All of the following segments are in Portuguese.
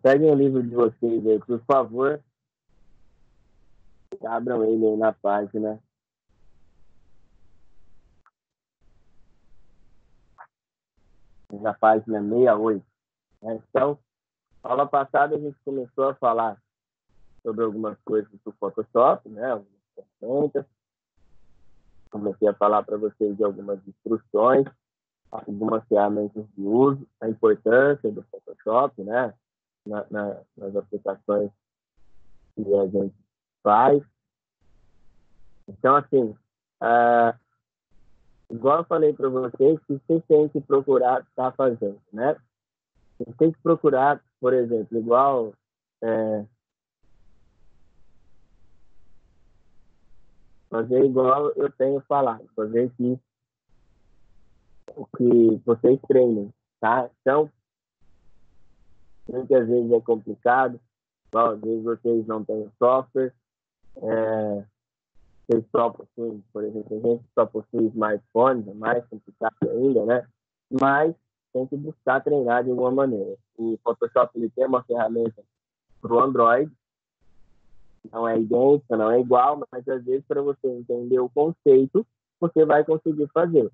Peguem o livro de vocês aí, por favor. Abram ele aí na página. Na página 68. Né? Então, aula passada a gente começou a falar sobre algumas coisas do Photoshop, né? Algumas ferramentas. Comecei a falar para vocês de algumas instruções, algumas ferramentas de uso, a importância do Photoshop, né? Nas aplicações que a gente faz. Então, assim, igual eu falei para vocês, que vocês têm que procurar estar fazendo, né? Vocês têm que procurar, por exemplo, igual fazer igual eu tenho falado, fazer o que vocês treinem, tá? Então, muitas vezes é complicado, às vezes vocês não têm software, vocês só possuem, por exemplo, a gente só possui smartphone, é mais complicado ainda, né? Mas tem que buscar treinar de alguma maneira. O Photoshop ele tem uma ferramenta para o Android, não é idêntica, não é igual, mas às vezes para você entender o conceito, você vai conseguir fazer.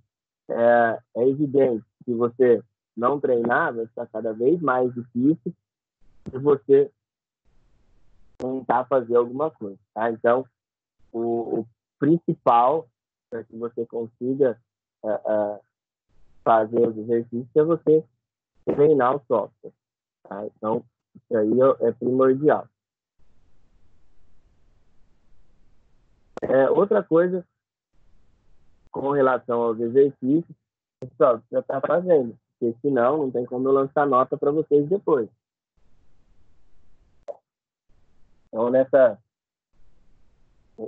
É evidente que você não treinar, vai ficar cada vez mais difícil se você tentar fazer alguma coisa, tá? Então, o principal para que você consiga fazer os exercícios é você treinar o software, tá? Então, isso aí é primordial. Outra coisa, com relação aos exercícios, pessoal, você já está fazendo, porque senão não tem como eu lançar nota para vocês depois. Então,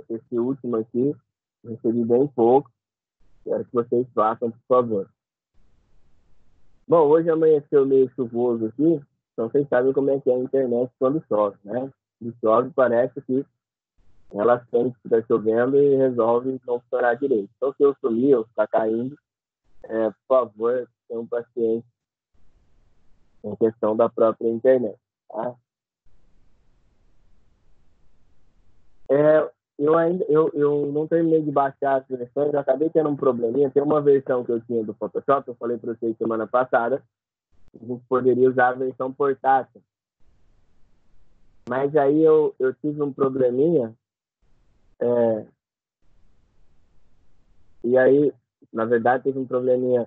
esse último aqui, eu recebi bem pouco, quero que vocês façam, por favor. Bom, hoje amanheceu meio chuvoso aqui, então vocês sabem como é que é a internet quando chove, né? Quando chove, parece que ela sente que está chovendo e resolve não funcionar direito. Então, se eu sumir ou ficar caindo, por favor, tenham paciência em questão da própria internet, tá? Eu não terminei de baixar as versões, eu acabei tendo um probleminha. Tem uma versão que eu tinha do Photoshop, eu falei para vocês semana passada, a gente poderia usar a versão portátil. Mas aí eu tive um probleminha, e aí, na verdade, teve um probleminha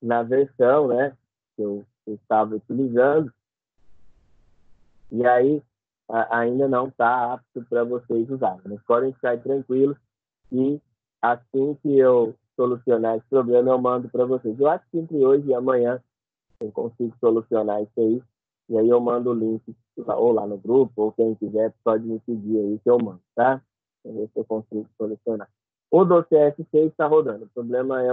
na versão, né, que eu estava utilizando, e aí ainda não está apto para vocês usarem. Mas podem ficar tranquilos e assim que eu solucionar esse problema, eu mando para vocês. Eu acho que entre hoje e amanhã eu consigo solucionar isso aí, e aí eu mando o link ou lá no grupo, ou quem quiser pode me pedir aí que eu mando, tá? Vamos ver se eu consigo solucionar. O do CS6 está rodando, o problema é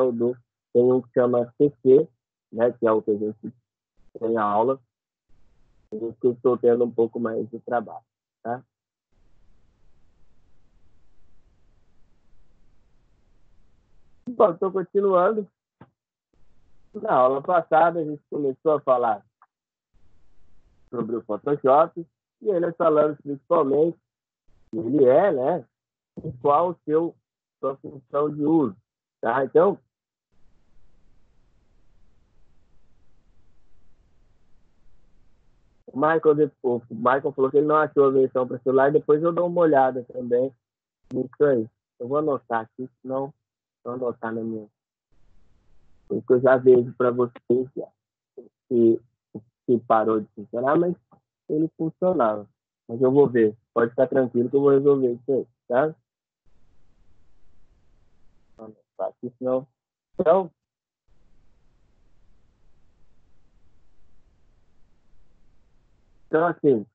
tem um que chama CC, né, que é o que a gente tem a aula, e eu estou tendo um pouco mais de trabalho, tá? Bom, estou continuando. Na aula passada, a gente começou a falar sobre o Photoshop, e ele falando principalmente que ele né, e qual sua função de uso, tá? Então, o Michael falou que ele não achou a versão para celular, depois eu dou uma olhada também nisso aí. Eu vou anotar aqui, senão vou anotar na minha. Porque eu já vejo para vocês que parou de funcionar, mas ele funcionava. Mas eu vou ver. Pode ficar tranquilo que eu vou resolver isso aí, tá? Vou anotar aqui, senão. Então assim,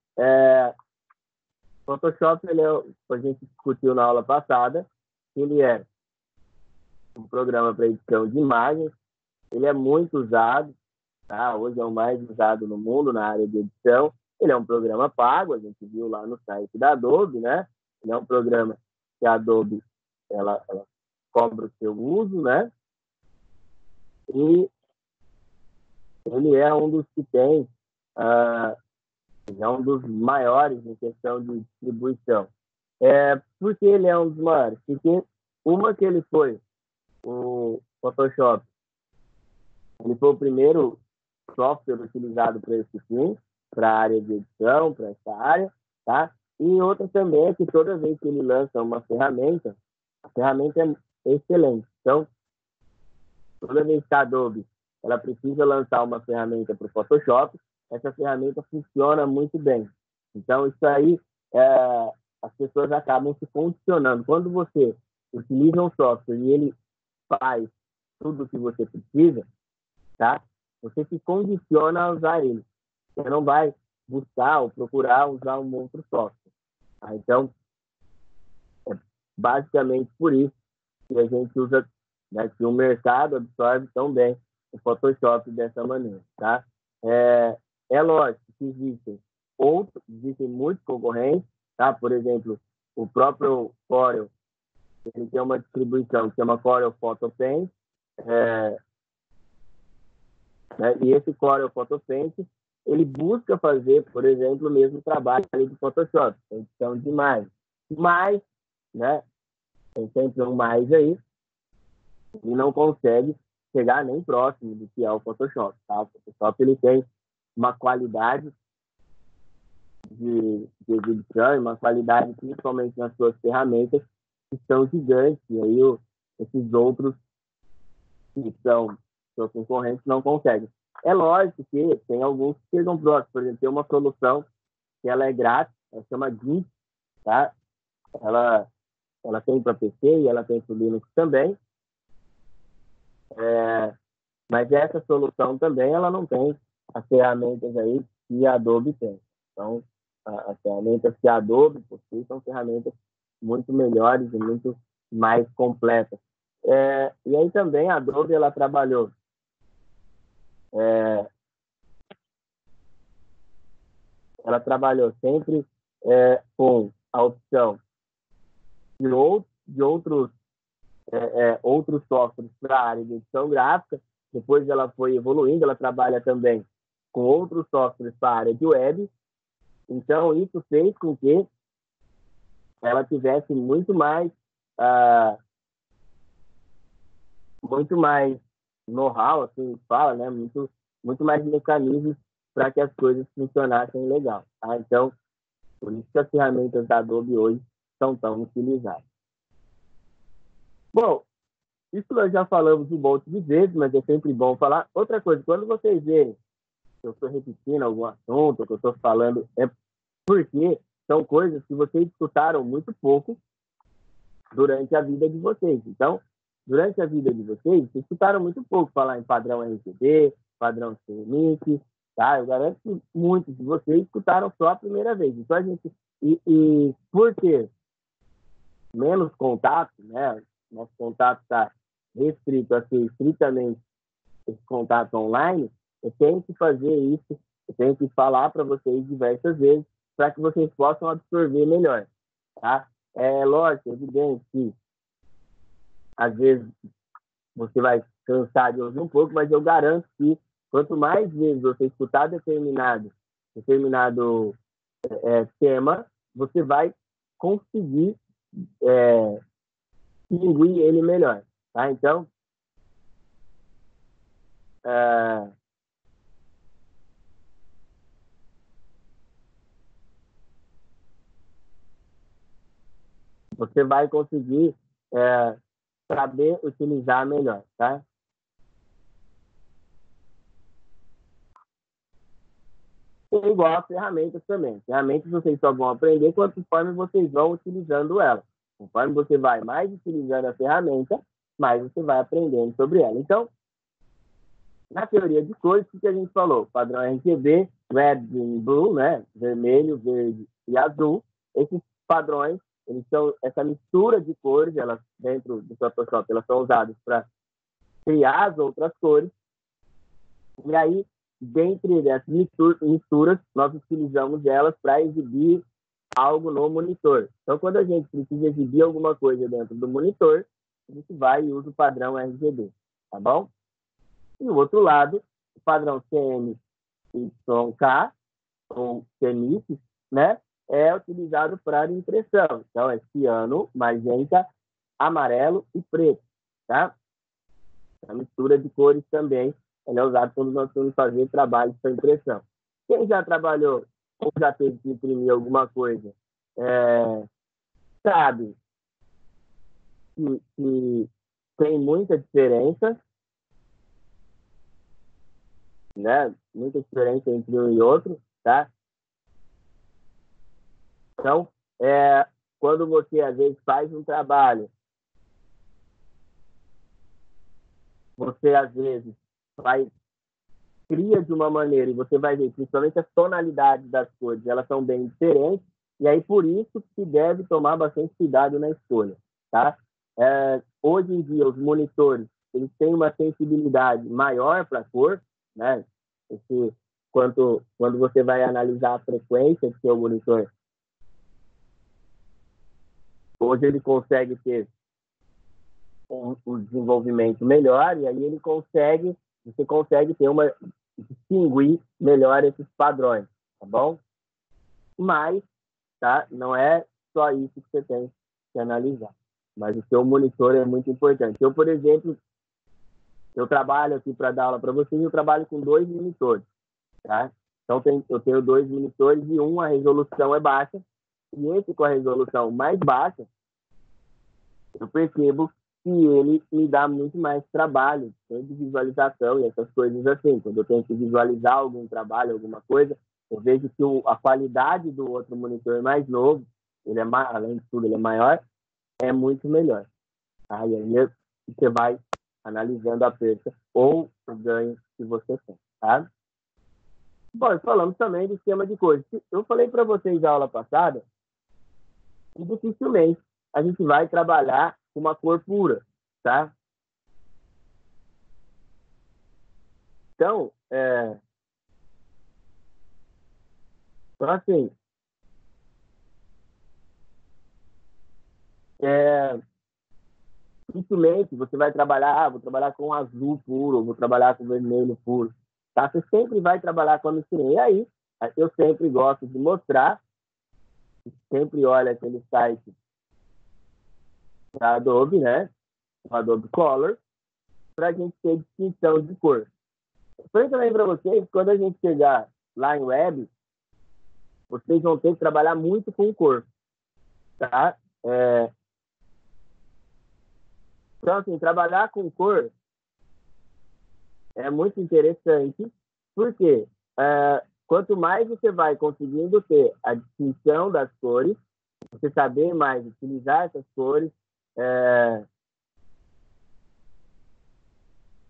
Photoshop, a gente discutiu na aula passada, ele é um programa para edição de imagens, ele é muito usado, tá? Hoje é o mais usado no mundo na área de edição. Ele é um programa pago, a gente viu lá no site da Adobe, né? Ele é um programa que a Adobe ela cobra o seu uso, né? E ele é um dos que tem Ele é um dos maiores em questão de distribuição. Por que ele é um dos maiores? Porque uma que ele foi, o Photoshop, ele foi o primeiro software utilizado para esse fim, para a área de edição, para essa área, tá? E outra também é que toda vez que ele lança uma ferramenta, a ferramenta é excelente. Então, toda vez que a Adobe ela precisa lançar uma ferramenta para o Photoshop, essa ferramenta funciona muito bem. Então, isso aí, as pessoas acabam se condicionando. Quando você utiliza um software e ele faz tudo o que você precisa, tá? Você se condiciona a usar ele. Você não vai buscar ou procurar usar um outro software. Tá? Então, é basicamente por isso que a gente usa, né, que o mercado absorve tão bem o Photoshop dessa maneira, tá? É lógico que existem muitos concorrentes, tá? Por exemplo, o próprio Corel, ele tem uma distribuição que chama Corel Photo Paint, né? E esse Corel Photo Paint, ele busca fazer, por exemplo, o mesmo trabalho ali do Photoshop, edição de imagem. Mas, né, tem sempre um mais aí, e não consegue chegar nem próximo do que é o Photoshop, tá? O Photoshop, ele tem uma qualidade de exibição, uma qualidade principalmente nas suas ferramentas, que são gigantes, e aí esses outros que são seus concorrentes não conseguem. É lógico que tem alguns que chegam próximos, por exemplo, tem uma solução que ela é grátis, ela chama GIMP, tá? Ela tem para PC e ela tem para o Linux também, mas essa solução também ela não tem as ferramentas aí que a Adobe tem. Então, as ferramentas que a Adobe possui são ferramentas muito melhores e muito mais completas. E aí também a Adobe ela trabalhou sempre com a opção de outros softwares para a área de edição gráfica. Depois ela foi evoluindo, ela trabalha também com outros softwares para a área de web. Então, isso fez com que ela tivesse muito mais know-how, assim fala, né? Muito mais mecanismos para que as coisas funcionassem legal. Tá? Então, por isso que as ferramentas da Adobe hoje são tão utilizadas. Bom, isso nós já falamos um monte de vezes, mas é sempre bom falar. Outra coisa, quando vocês verem que eu estou repetindo algum assunto, que eu estou falando, é porque são coisas que vocês escutaram muito pouco durante a vida de vocês. Então, durante a vida de vocês escutaram muito pouco falar em padrão RGB, padrão CMYK, tá? Eu garanto que muitos de vocês escutaram só a primeira vez. Então, e por ter menos contato, né? Nosso contato está restrito a ser estritamente esse contato online, eu tenho que fazer isso, eu tenho que falar para vocês diversas vezes para que vocês possam absorver melhor, tá? É lógico, é evidente que às vezes você vai cansar de ouvir um pouco, mas eu garanto que quanto mais vezes você escutar determinado tema, você vai conseguir distinguir ele melhor, tá? Então, você vai conseguir saber utilizar melhor, tá? É igual a ferramentas também. Ferramentas vocês só vão aprender conforme vocês vão utilizando ela. Conforme você vai mais utilizando a ferramenta, mais você vai aprendendo sobre ela. Então, na teoria de cores, o que a gente falou? Padrão RGB, Red, Green, Blue, né? Vermelho, verde e azul. Esses padrões, eles são essa mistura de cores, elas dentro do Photoshop, elas são usadas para criar as outras cores. E aí, dentre essas misturas, nós utilizamos elas para exibir algo no monitor. Então, quando a gente precisa exibir alguma coisa dentro do monitor, a gente vai e usa o padrão RGB, tá bom? E no outro lado, o padrão CMYK, ou ceníço, né, é utilizado para impressão. Então, é ciano, magenta, amarelo e preto, tá? A mistura de cores também ela é usada quando nós vamos fazer trabalhos para impressão. Quem já trabalhou ou já teve que imprimir alguma coisa, sabe que tem muita diferença, né? Muita diferença entre um e outro, tá? Então, quando você, às vezes, faz um trabalho, você, às vezes, cria de uma maneira, e você vai ver, principalmente as tonalidades das cores, elas são bem diferentes, e aí por isso que deve tomar bastante cuidado na escolha, tá? Hoje em dia, os monitores, eles têm uma sensibilidade maior para a cor, né? Quando você vai analisar a frequência do seu monitor, hoje ele consegue ter um desenvolvimento melhor, e aí você consegue distinguir melhor esses padrões, tá bom? Mas, tá? Não é só isso que você tem que analisar. Mas o seu monitor é muito importante. Eu, por exemplo, eu trabalho aqui para dar aula para vocês, eu trabalho com 2 monitores, tá? Então, eu tenho 2 monitores e a resolução é baixa, e esse com a resolução mais baixa, eu percebo que ele me dá muito mais trabalho de visualização e essas coisas assim. Quando eu tenho que visualizar algum trabalho, alguma coisa, eu vejo que a qualidade do outro monitor mais novo, além de tudo, ele é maior, é muito melhor. Aí você vai analisando a perda ou o ganho que você tem, tá? Bom, falamos também do esquema de cores. Eu falei para vocês na aula passada que dificilmente a gente vai trabalhar com uma cor pura, tá? Então, assim, dificilmente você vai trabalhar, vou trabalhar com azul puro, vou trabalhar com vermelho puro, tá? Você sempre vai trabalhar com a misturinha. E aí, eu sempre gosto de mostrar, sempre olho aquele site da Adobe, né? O Adobe Color, para a gente ter distinção de cor. Eu falei também para vocês, quando a gente chegar lá em web, vocês vão ter que trabalhar muito com cor, tá? Então, assim, trabalhar com cor é muito interessante, porque quanto mais você vai conseguindo ter a distinção das cores, você saber mais utilizar essas cores,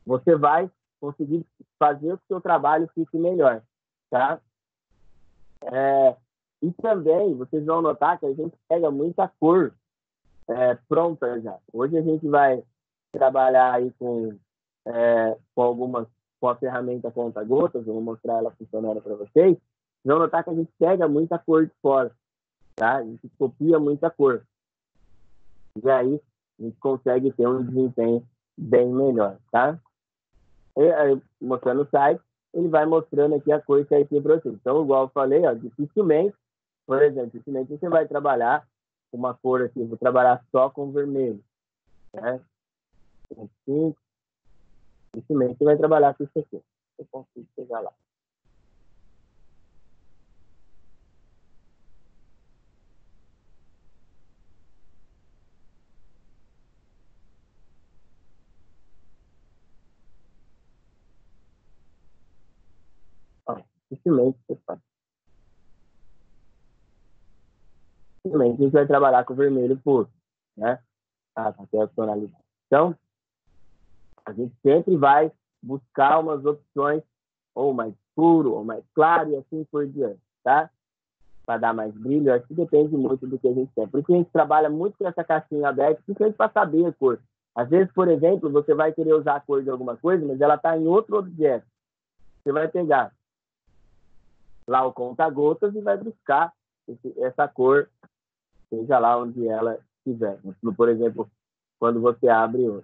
você vai conseguir fazer que o seu trabalho fique melhor, tá? E também, vocês vão notar que a gente pega muita cor pronta já. Hoje a gente vai trabalhar aí com a ferramenta conta-gotas, eu vou mostrar ela funcionando para vocês. Vocês vão notar que a gente pega muita cor de fora, tá? A gente copia muita cor. E aí a gente consegue ter um desempenho bem melhor, tá? Mostrando o site, ele vai mostrando aqui a cor certinha para vocês. Então, igual eu falei, ó, dificilmente, por exemplo, dificilmente você vai trabalhar uma cor aqui, vou trabalhar só com vermelho, né? Assim, dificilmente você vai trabalhar com isso aqui. Eu consigo chegar lá. Ó, dificilmente você faz. Dificilmente a gente vai trabalhar com vermelho puro, né? Até a tonalidade. Então, a gente sempre vai buscar umas opções ou mais escuro, ou mais claro, e assim por diante, tá? Para dar mais brilho, acho que depende muito do que a gente quer. Por isso a gente trabalha muito com essa caixinha aberta, principalmente para saber a cor. Às vezes, por exemplo, você vai querer usar a cor de alguma coisa, mas ela está em outro objeto. Você vai pegar lá o conta-gotas e vai buscar essa cor, seja lá onde ela estiver. Por exemplo, quando você abre o...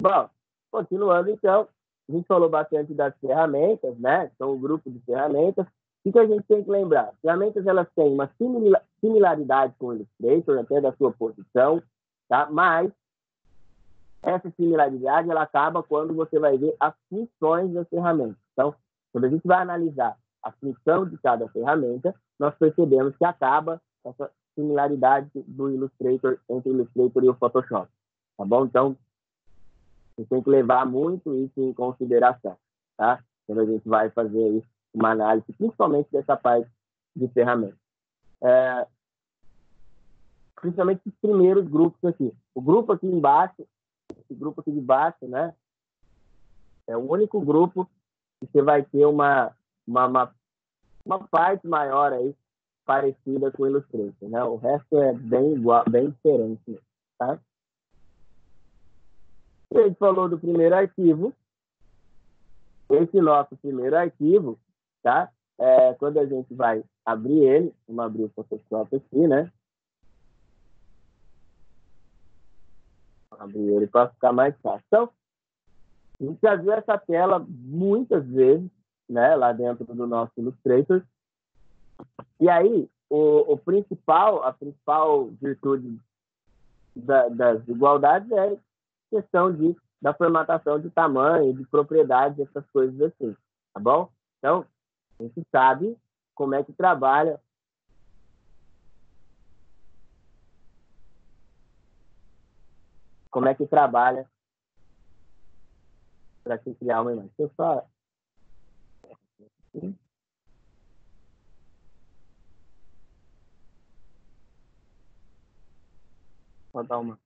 Bom, Continuando, então, a gente falou bastante das ferramentas, né? São um grupo de ferramentas. O que a gente tem que lembrar? As ferramentas, elas têm uma similaridade com o Illustrator, até da sua posição, tá? Mas essa similaridade, ela acaba quando você vai ver as funções das ferramentas. Então, quando a gente vai analisar a função de cada ferramenta, nós percebemos que acaba essa similaridade do Illustrator entre o Illustrator e o Photoshop, tá bom? Então, você tem que levar muito isso em consideração, tá? Quando a gente vai fazer uma análise, principalmente dessa parte de ferramentas. Principalmente os primeiros grupos aqui. O grupo aqui embaixo, esse grupo aqui de baixo, né? É o único grupo que você vai ter uma parte maior aí parecida com o Illustrator, né? O resto é bem igual, bem diferente, tá? A gente falou do primeiro arquivo. Esse nosso primeiro arquivo, tá? Quando a gente vai abrir ele, vamos abrir o Photoshop aqui, né? Vou abrir ele para ficar mais fácil. Então, a gente já viu essa tela muitas vezes, né? Lá dentro do nosso Illustrator. E aí, a principal virtude das igualdades é a questão da formatação de tamanho, de propriedades, essas coisas assim, tá bom? Então, a gente sabe como é que trabalha para se criar uma imagem. Deixa eu só... Vou dar uma...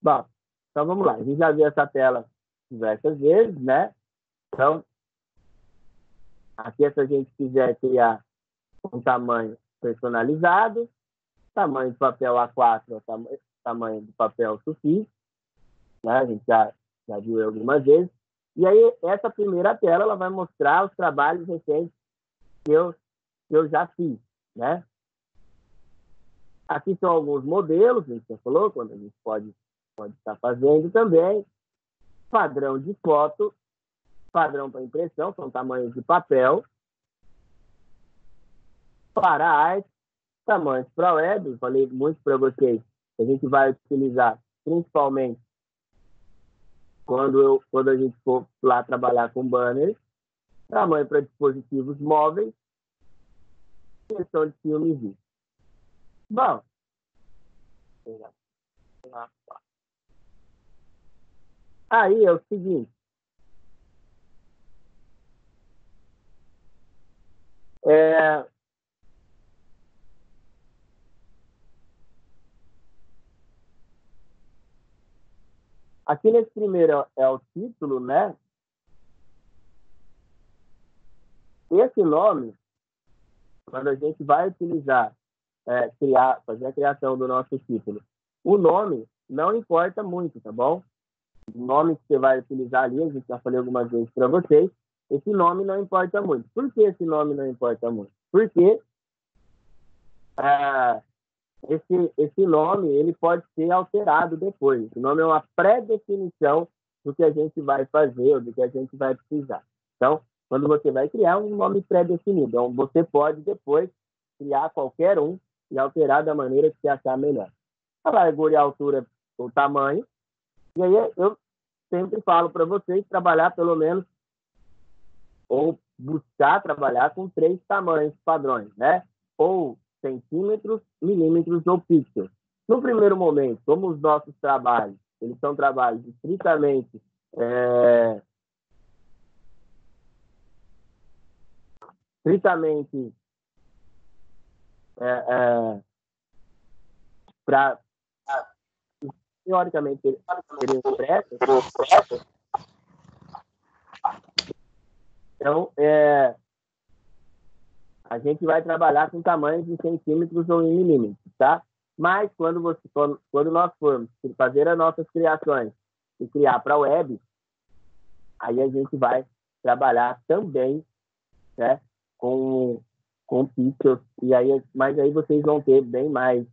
Bom, então vamos lá. A gente já viu essa tela diversas vezes, né? Então, aqui, se a gente quiser criar um tamanho personalizado, tamanho de papel A4 é o tamanho do papel sulfite, né? A gente já viu algumas vezes. E aí, essa primeira tela, ela vai mostrar os trabalhos recentes que eu já fiz, né? Aqui são alguns modelos, a gente já falou, quando a gente pode estar fazendo também. Padrão de foto, padrão para impressão, são tamanhos de papel. Para arte, tamanhos para web, eu falei muito para vocês, a gente vai utilizar principalmente quando a gente for lá trabalhar com banners, tamanho para dispositivos móveis, questão de filme e vídeo. Bom, aí é o seguinte, aqui nesse primeiro é o título, né? Esse nome, quando a gente vai utilizar, fazer a criação do nosso título, o nome não importa muito, tá bom? O nome que você vai utilizar ali, a gente já falei algumas vezes para vocês, esse nome não importa muito. Por que esse nome não importa muito? Porque esse nome ele pode ser alterado depois. O nome é uma pré-definição do que a gente vai fazer, ou do que a gente vai precisar. Então, quando você vai criar um nome pré-definido, então você pode depois criar qualquer um e alterar da maneira que você achar melhor. A largura e a altura, o tamanho. E aí eu sempre falo para vocês trabalhar pelo menos, ou buscar trabalhar com 3 tamanhos padrões, né? Ou centímetros, milímetros ou pixels. No primeiro momento, como os nossos trabalhos, eles são trabalhos estritamente para teoricamente serem expressos. Então, a gente vai trabalhar com tamanhos em centímetros ou em milímetros, tá? Mas quando nós formos fazer as nossas criações e criar para a web, aí a gente vai trabalhar também, né, com pixels, mas aí vocês vão ter bem mais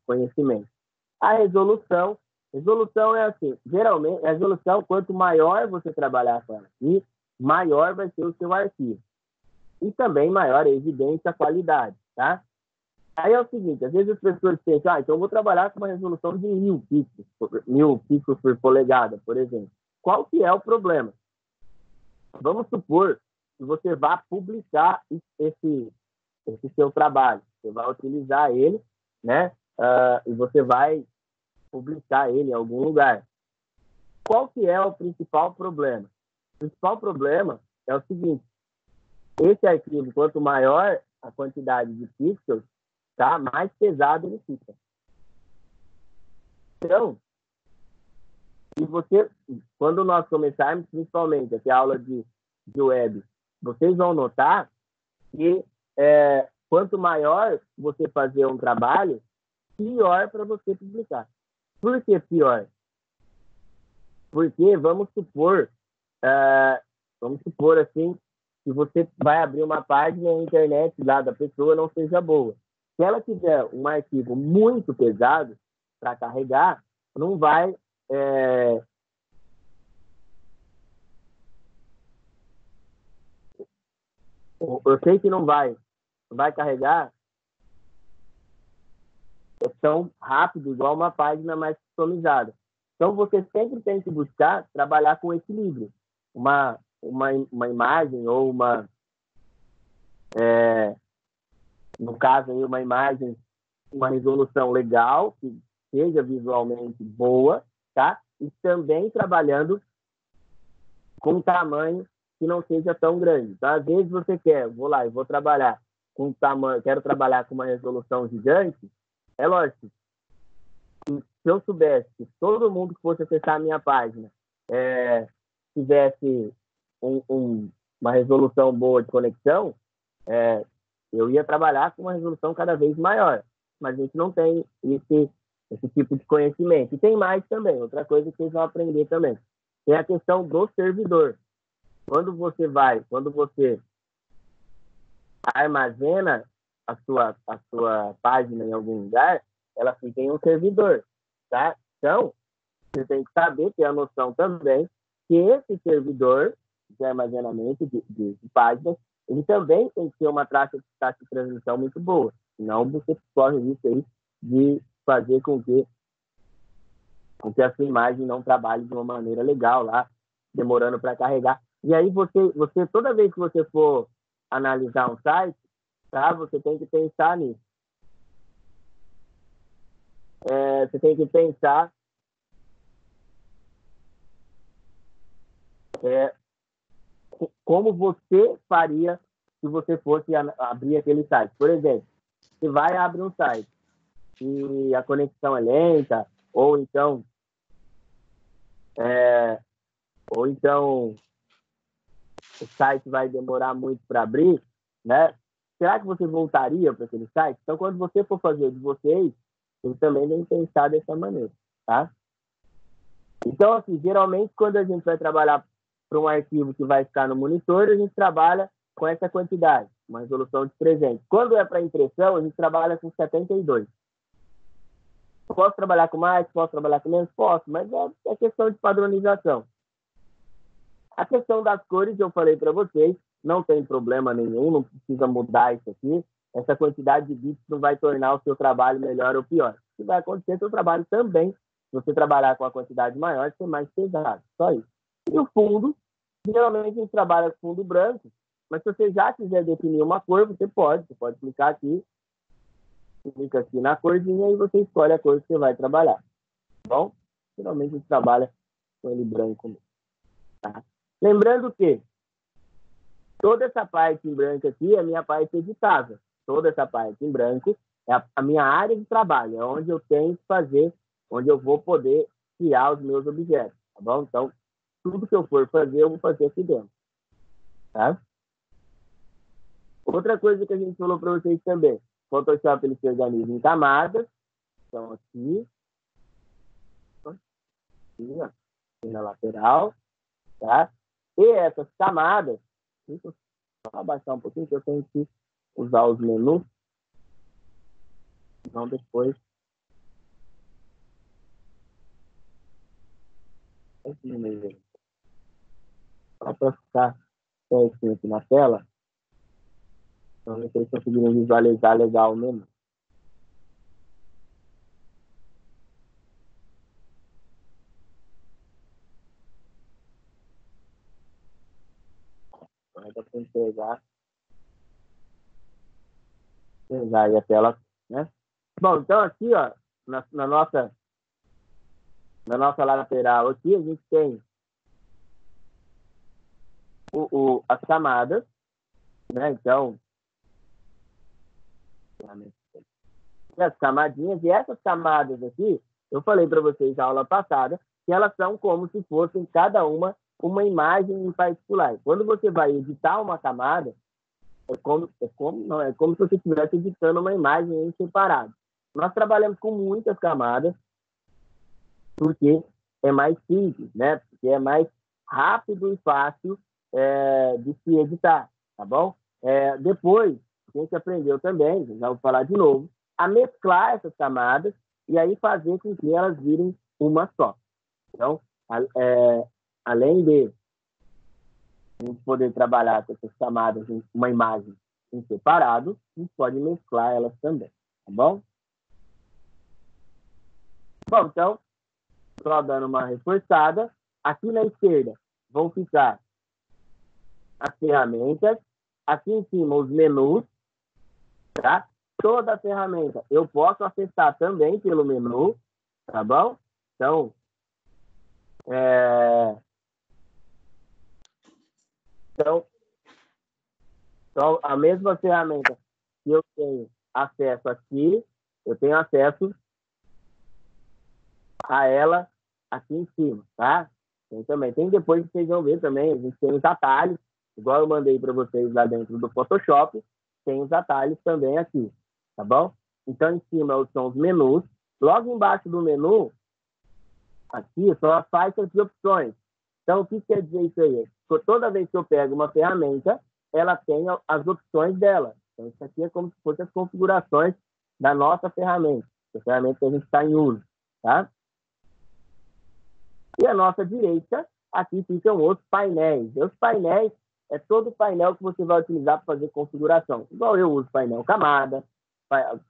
conhecimento. A resolução Resolução é assim, geralmente, a resolução, quanto maior você trabalhar com ela, e maior vai ser o seu arquivo. E também maior é evidente a qualidade, tá? Aí é o seguinte, às vezes as pessoas pensam, então eu vou trabalhar com uma resolução de 1.000 pixels por polegada, por exemplo. Qual que é o problema? Vamos supor que você vá publicar esse seu trabalho. Você vai utilizar ele, né? E você vai publicar ele em algum lugar. Qual que é o principal problema? O principal problema é o seguinte, esse arquivo, quanto maior a quantidade de pixels, tá? Mais pesado ele fica. Então, se você, quando nós começarmos, principalmente aqui a aula de web, vocês vão notar que quanto maior você fazer um trabalho, pior para você publicar. Por que pior? Porque vamos supor assim, que você vai abrir uma página e a internet lá da pessoa não seja boa. Se ela tiver um arquivo muito pesado para carregar, não vai eu sei que não vai carregar tão rápido igual uma página mais customizada. Então, você sempre tem que buscar trabalhar com equilíbrio. Uma imagem ou no caso, aí, uma imagem, uma resolução legal, que seja visualmente boa, tá? E também trabalhando com um tamanho que não seja tão grande. Então, às vezes você quer, vou lá e vou trabalhar com um tamanho, quero trabalhar com uma resolução gigante, é lógico, se eu soubesse que todo mundo que fosse acessar a minha página tivesse uma resolução boa de conexão, eu ia trabalhar com uma resolução cada vez maior. Mas a gente não tem esse tipo de conhecimento. E tem mais também, outra coisa que vocês vão aprender também. Tem a questão do servidor. Quando você armazena a sua página em algum lugar, ela fica em um servidor, tá? Então, você tem que saber, ter a noção também, que esse servidor de armazenamento de páginas, ele também tem que ter uma taxa de transmissão muito boa. Senão, você corre o risco aí de fazer com que a sua imagem não trabalhe de uma maneira legal lá, demorando para carregar. E aí, você toda vez que você for analisar um site, tá? Você tem que pensar nisso. Você tem que pensar como você faria se você fosse abrir aquele site. Por exemplo, você vai abrir um site e a conexão é lenta, ou então o site vai demorar muito para abrir, né? Será que você voltaria para aquele site? Então, quando você for fazer o de vocês, você também tem que pensar dessa maneira, tá? Então, assim, geralmente, quando a gente vai trabalhar para um arquivo que vai ficar no monitor, a gente trabalha com essa quantidade, uma resolução de 300. Quando é para impressão, a gente trabalha com 72. Posso trabalhar com mais, posso trabalhar com menos? Posso, mas é questão de padronização. A questão das cores, eu falei para vocês, não tem problema nenhum, não precisa mudar isso aqui. Essa quantidade de bits não vai tornar o seu trabalho melhor ou pior. O que vai acontecer, seu trabalho também, se você trabalhar com a quantidade maior, ser mais pesado. Só isso. E o fundo, geralmente a gente trabalha com fundo branco, mas se você já quiser definir uma cor, você pode clicar aqui, clica aqui na corzinha e você escolhe a cor que você vai trabalhar. Tá bom? Geralmente a gente trabalha com ele branco mesmo. Tá? Lembrando que toda essa parte em branco aqui é a minha parte editável. Toda essa parte em branco é a minha área de trabalho, é onde eu tenho que fazer, onde eu vou poder criar os meus objetos, tá bom? Então, tudo que eu for fazer, eu vou fazer aqui dentro, tá? Outra coisa que a gente falou para vocês também, Photoshop ele se organiza em camadas, então aqui, ó, na lateral, tá? E essas camadas, deixa eu só abaixar um pouquinho que eu tenho que usar os menus, então depois esse número. Só para ficar certinho aqui na tela, para vocês conseguirem visualizar legal o menu. Então, dá para pegar aí a tela, né? Bom, então aqui, ó, na nossa lateral aqui, a gente tem as camadas, né? Então, as camadinhas, e essas camadas aqui, eu falei para vocês na aula passada, que elas são como se fossem cada uma imagem em particular. Quando você vai editar uma camada, é como se você estivesse editando uma imagem em separado. Nós trabalhamos com muitas camadas, porque é mais simples, né? Porque é mais rápido e fácil de se editar, tá bom? Depois, a gente aprendeu também, já vou falar de novo, a mesclar essas camadas e aí fazer com que elas virem uma só. Então, além de a gente poder trabalhar com essas camadas em uma imagem em separado, a gente pode mesclar elas também, tá bom? Bom, então, só dando uma reforçada, aqui na esquerda vão ficar as ferramentas, aqui em cima os menus, tá? Toda a ferramenta eu posso acessar também pelo menu, tá bom? Então, então, a mesma ferramenta que eu tenho acesso aqui, eu tenho acesso a ela aqui em cima, tá? Tem depois que vocês vão ver também, a gente tem os atalhos, igual eu mandei para vocês lá dentro do Photoshop, tem os atalhos também aqui, tá bom? Então, em cima são os menus. Logo embaixo do menu, aqui, são as faixas de opções. Então, o que quer dizer isso aí? Toda vez que eu pego uma ferramenta, ela tem as opções dela. Então, isso aqui é como se fossem as configurações da nossa ferramenta, a ferramenta que a gente está em uso, tá? E à nossa direita, aqui ficam os painéis. E os painéis é todo o painel que você vai utilizar para fazer configuração. Igual eu uso painel camada,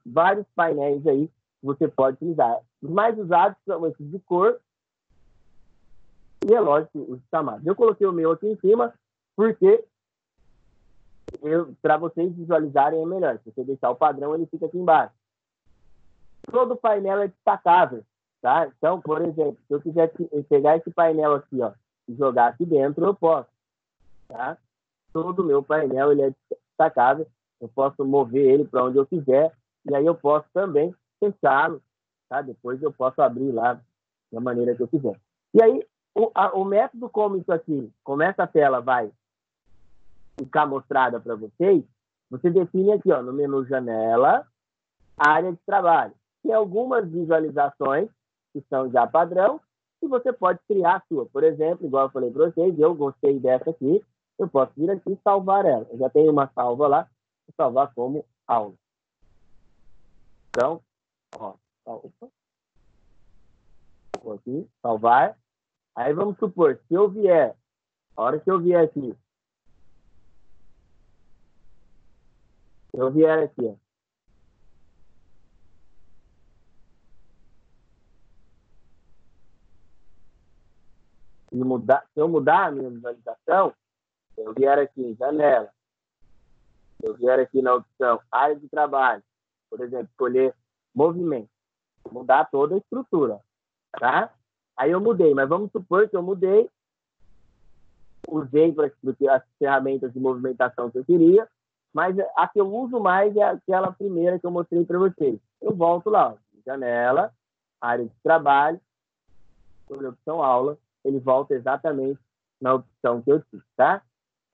vários painéis aí que você pode utilizar. Os mais usados são esses de cor e, é lógico, os camadas. Eu coloquei o meu aqui em cima porque para vocês visualizarem é melhor. Se você deixar o padrão, ele fica aqui embaixo. Todo painel é destacável, tá? Então, por exemplo, se eu quiser pegar esse painel aqui, ó, e jogar aqui dentro, eu posso, tá? Todo o meu painel ele é destacável, eu posso mover ele para onde eu quiser, e aí eu posso também fechá-lo, tá? Depois eu posso abrir lá da maneira que eu quiser. E aí, o método como isso aqui, como essa tela vai ficar mostrada para vocês, você define aqui, ó, no menu janela, área de trabalho. Tem algumas visualizações que são já padrão e você pode criar a sua. Por exemplo, igual eu falei para vocês, eu gostei dessa aqui, eu posso vir aqui e salvar ela. Eu já tenho uma salva lá, vou salvar como aula. Então, ó, vou aqui, salvar. Aí vamos supor, se eu vier, a hora que eu vier aqui, ó, se eu mudar a minha visualização, eu vier aqui em janela, eu vier aqui na opção área de trabalho, por exemplo, escolher movimento, mudar toda a estrutura, tá? Aí eu mudei, mas vamos supor que eu mudei, usei as ferramentas de movimentação que eu queria, mas a que eu uso mais é aquela primeira que eu mostrei para vocês. Eu volto lá, ó, janela, área de trabalho, escolher a opção aula, ele volta exatamente na opção que eu tive, tá?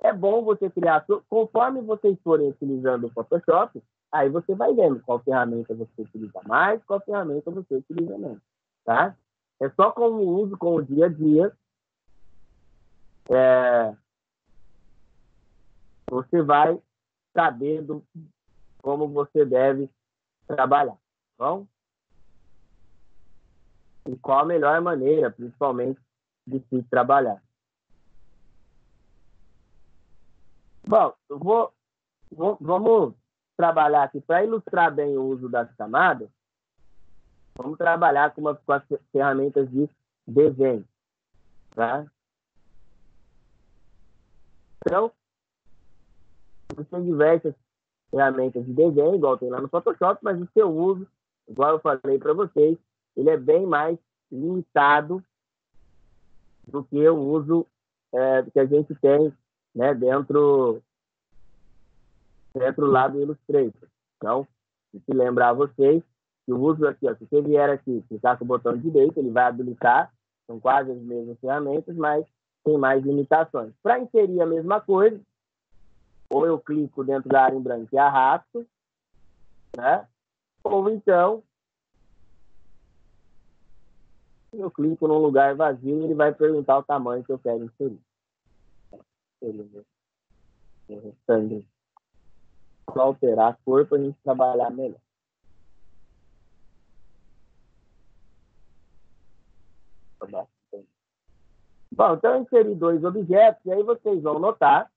É bom você criar, conforme vocês forem utilizando o Photoshop, aí você vai vendo qual ferramenta você utiliza mais, qual ferramenta você utiliza menos, tá? É só como uso com o dia a dia, você vai sabendo como você deve trabalhar, tá bom? E qual a melhor maneira, principalmente, difícil de trabalhar. Bom, vamos trabalhar aqui, para ilustrar bem o uso das camadas, vamos trabalhar com as ferramentas de desenho. Tá? Então, existem diversas ferramentas de desenho, igual tem lá no Photoshop, mas o seu uso, igual eu falei para vocês, ele é bem mais limitado do que o uso que a gente tem, né, dentro lá do Illustrator. Então, se lembrar a vocês que o uso aqui, ó, se você vier aqui, clicar com o botão direito, ele vai habilitar, são quase as mesmas ferramentas, mas tem mais limitações. Para inserir a mesma coisa, ou eu clico dentro da área em branco e arrasto, né? Ou então eu clico num lugar vazio e ele vai perguntar o tamanho que eu quero inserir. Retângulo. Só alterar a cor para a gente trabalhar melhor. Bom, então eu inseri 2 objetos e aí vocês vão notar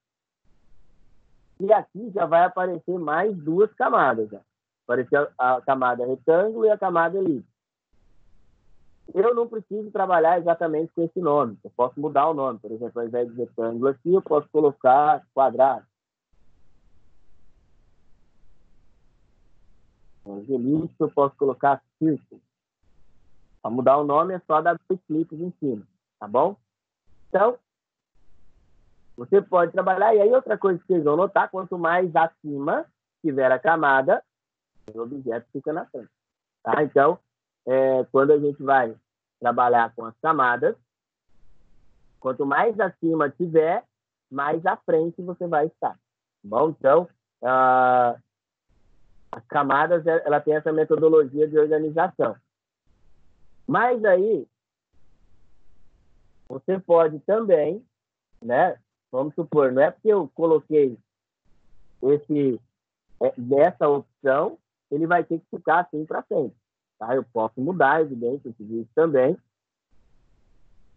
que aqui já vai aparecer mais 2 camadas. Já. Apareceu a camada retângulo e a camada elipse. Eu não preciso trabalhar exatamente com esse nome. Eu posso mudar o nome. Por exemplo, ao invés de retângulo aqui, eu posso colocar quadrado. Elipse, eu posso colocar círculo. Para mudar o nome é só dar 2 cliques em cima, tá bom? Então, você pode trabalhar. E aí, outra coisa que vocês vão notar, quanto mais acima tiver a camada, o objeto fica na frente. Tá? Então, quando a gente vai trabalhar com as camadas, quanto mais acima tiver, mais à frente você vai estar. Tá bom? Então, as camadas, ela tem essa metodologia de organização. Mas aí, você pode também, né? Vamos supor, não é porque eu coloquei dessa opção, ele vai ter que ficar assim para sempre. Tá? Eu posso mudar, evidente, eu fiz isso também,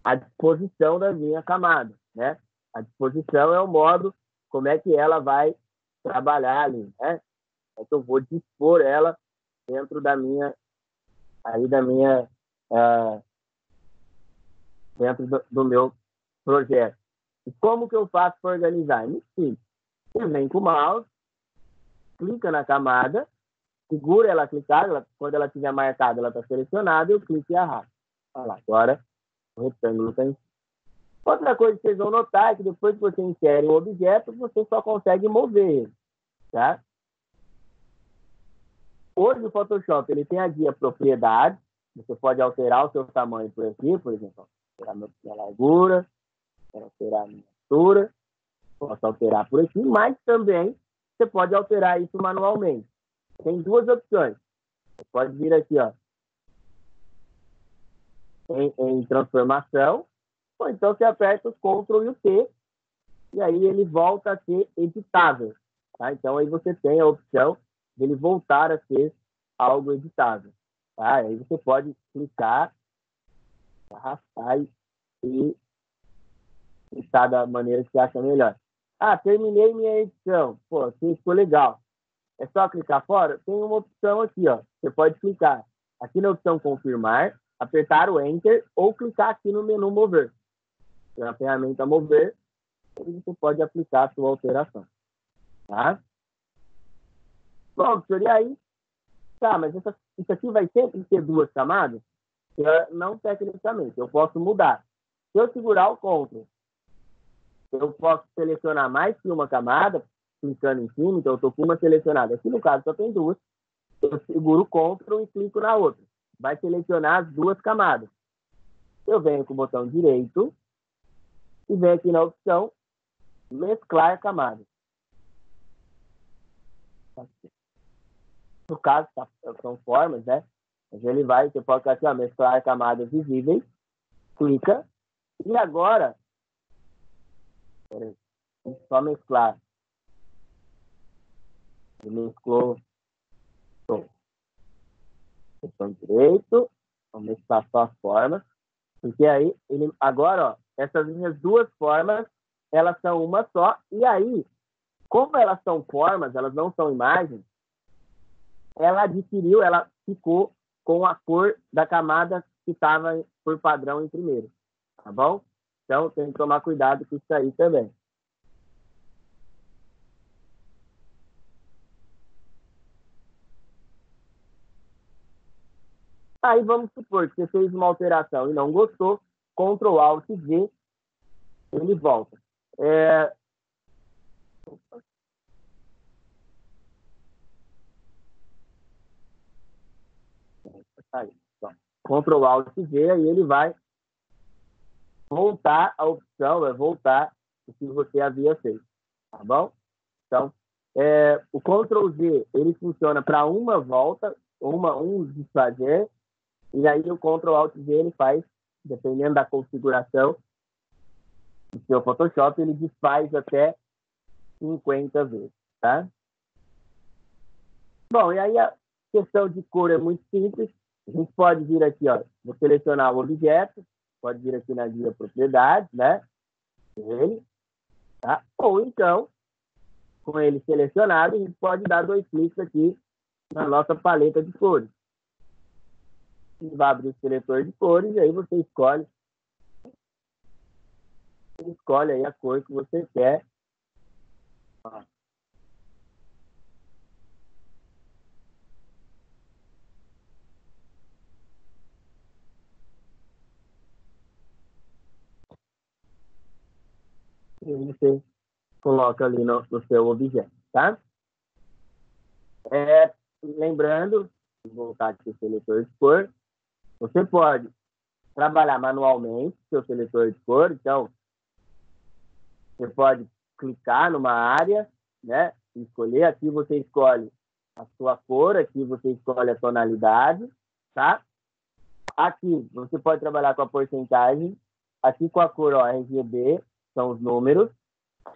a disposição da minha camada, né? A disposição é o modo como é que ela vai trabalhar ali, né? É que eu vou dispor ela dentro da minha, dentro do meu projeto. E como que eu faço para organizar? É muito simples. Você vem com o mouse, clica na camada, segura ela clicada, quando ela estiver marcada, ela está selecionada, eu clico e arrasto. Olha lá, agora o retângulo está em cima. Outra coisa que vocês vão notar é que depois que você insere um objeto, você só consegue mover ele, tá? Hoje o Photoshop ele tem a guia propriedades, você pode alterar o seu tamanho por aqui, por exemplo, alterar a minha largura, alterar a minha altura, posso alterar por aqui, mas também você pode alterar isso manualmente. Tem 2 opções. Você pode vir aqui, ó, em transformação, ou então você aperta o Ctrl e o T, e aí ele volta a ser editável. Tá? Então aí você tem a opção dele voltar a ser algo editável. Tá? Aí você pode clicar, arrastar e editar da maneira que você acha melhor. Ah, terminei minha edição. Pô, assim ficou legal. É só clicar fora? Tem uma opção aqui, ó. Você pode clicar aqui na opção confirmar, apertar o Enter ou clicar aqui no menu mover. Tem a ferramenta mover e você pode aplicar a sua alteração. Tá? Bom, e aí? Tá, mas isso aqui vai sempre ter 2 camadas? Não tecnicamente, eu posso mudar. Se eu segurar o Ctrl, eu posso selecionar mais que uma camada, clicando em cima, então eu estou com uma selecionada. Aqui no caso só tem 2. Eu seguro o Ctrl e clico na outra. Vai selecionar as 2 camadas. Eu venho com o botão direito e venho aqui na opção mesclar camadas. No caso, são formas, né? Mas ele vai, você pode aqui, ó, mesclar camadas visíveis, clica, e agora, só mesclar. Ele mesclou, botão direito, vamos mesclar só as formas, Porque aí, agora, ó, essas minhas duas formas, elas são uma só. E aí, como elas são formas, elas não são imagens, ela ficou com a cor da camada que estava por padrão em primeiro. Tá bom? Então, tem que tomar cuidado com isso aí também. Aí vamos supor que você fez uma alteração e não gostou, Ctrl Alt V, ele volta. Aí, Ctrl Alt V, aí ele vai voltar a opção, vai voltar o que você havia feito. Tá bom? Então, o Ctrl Z, ele funciona para uma volta, um desfazer, e aí o Ctrl Alt Z, ele faz, dependendo da configuração do seu Photoshop, ele desfaz até 50 vezes, tá? Bom, e aí a questão de cor é muito simples. A gente pode vir aqui, ó, vou selecionar o objeto, pode vir aqui na guia propriedades, né? Ele, tá? Ou então, com ele selecionado, a gente pode dar 2 cliques aqui na nossa paleta de cores. Você vai abrir o seletor de cores e aí você escolhe aí a cor que você quer. E aí você coloca ali no seu objeto, tá? Lembrando, vou voltar aqui o seletor de cor, você pode trabalhar manualmente seu seletor de cor, então você pode clicar numa área, né? Escolher, aqui você escolhe a sua cor, aqui você escolhe a tonalidade, tá? Aqui você pode trabalhar com a porcentagem, aqui com a cor, ó, RGB, são os números,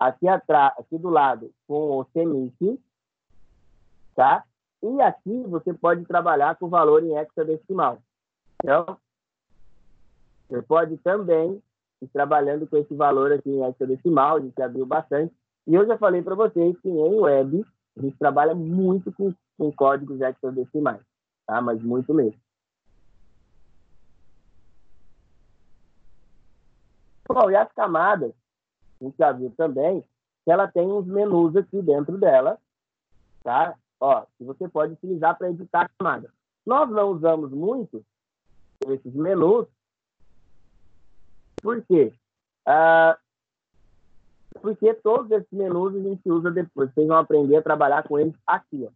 aqui atrás, aqui do lado com o CMYK, tá? E aqui você pode trabalhar com o valor em hexadecimal. Então, você pode também ir trabalhando com esse valor aqui em hexadecimal, a gente abriu bastante. E eu já falei para vocês que em web a gente trabalha muito com códigos hexadecimais, tá? Mas muito mesmo. Bom, e as camadas, a gente já viu também que ela tem uns menus aqui dentro dela, tá? Ó, que você pode utilizar para editar a camada. Nós não usamos muito esses menus, por quê? Porque todos esses menus a gente usa depois. Vocês vão aprender a trabalhar com eles aqui, ó,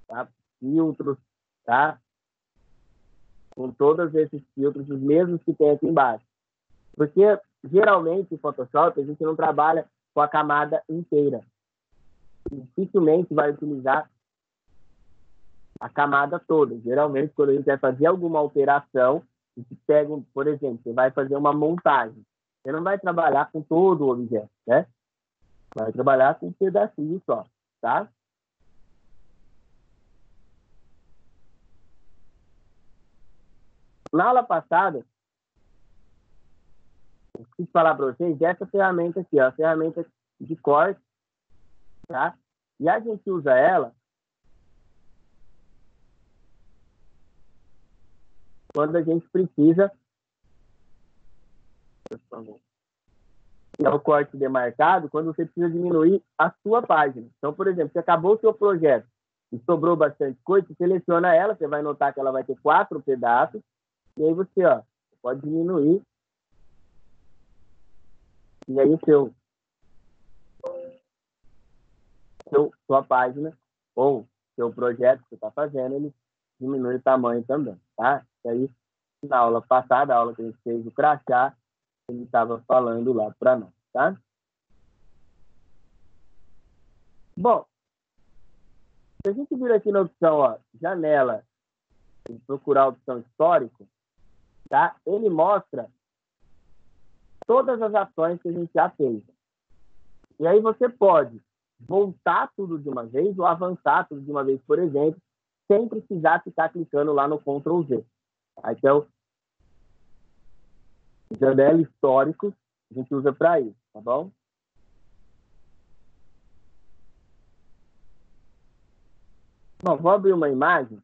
tá? Filtros, tá? Com todos esses filtros, os mesmos que tem aqui embaixo. Porque, geralmente, em Photoshop, a gente não trabalha com a camada inteira. Dificilmente vai utilizar a camada toda. Geralmente, quando a gente vai fazer alguma alteração, a gente pega, por exemplo, você vai fazer uma montagem. Você não vai trabalhar com todo o objeto, né? Vai trabalhar com um pedacinho só, tá? Na aula passada, eu quis falar para vocês dessa ferramenta aqui, ó, a ferramenta de corte, tá? E a gente usa ela quando a gente precisa, é o corte demarcado, quando você precisa diminuir a sua página. Então, por exemplo, você acabou o seu projeto e sobrou bastante coisa, você seleciona ela, você vai notar que ela vai ter 4 pedaços, e aí você, ó, pode diminuir. E aí sua página ou seu projeto que você está fazendo, ele diminui o tamanho também, tá? E aí, na aula passada, a aula que a gente fez do crachá, ele estava falando lá para nós, tá? Bom, se a gente vir aqui na opção, ó, janela, e procurar a opção histórico, tá? Ele mostra todas as ações que a gente já fez. E aí você pode voltar tudo de uma vez ou avançar tudo de uma vez, por exemplo, sem precisar ficar clicando lá no Ctrl Z. Então, janela históricos, a gente usa para isso, tá bom? Bom, vou abrir uma imagem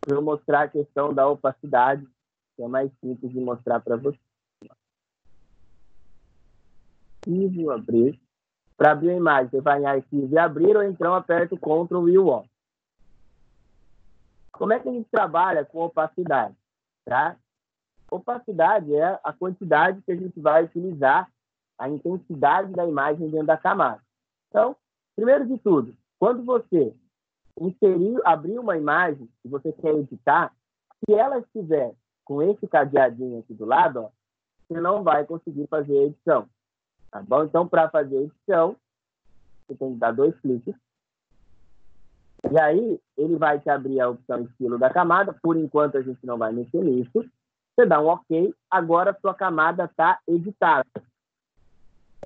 para eu mostrar a questão da opacidade, que é mais simples de mostrar para você. Arquivo, abrir. Para abrir a imagem, você vai em arquivo e abrir, ou então aperta o Ctrl e o O. Como é que a gente trabalha com opacidade? Tá? Opacidade é a quantidade que a gente vai utilizar, a intensidade da imagem dentro da camada. Então, primeiro de tudo, quando você abrir uma imagem e você quer editar, se ela estiver com esse cadeadinho aqui do lado, ó, você não vai conseguir fazer a edição. Tá bom? Então, para fazer a edição, você tem que dar 2 cliques. E aí, ele vai te abrir a opção estilo da camada. Por enquanto, a gente não vai mexer nisso. Você dá um OK. Agora, sua camada está editada.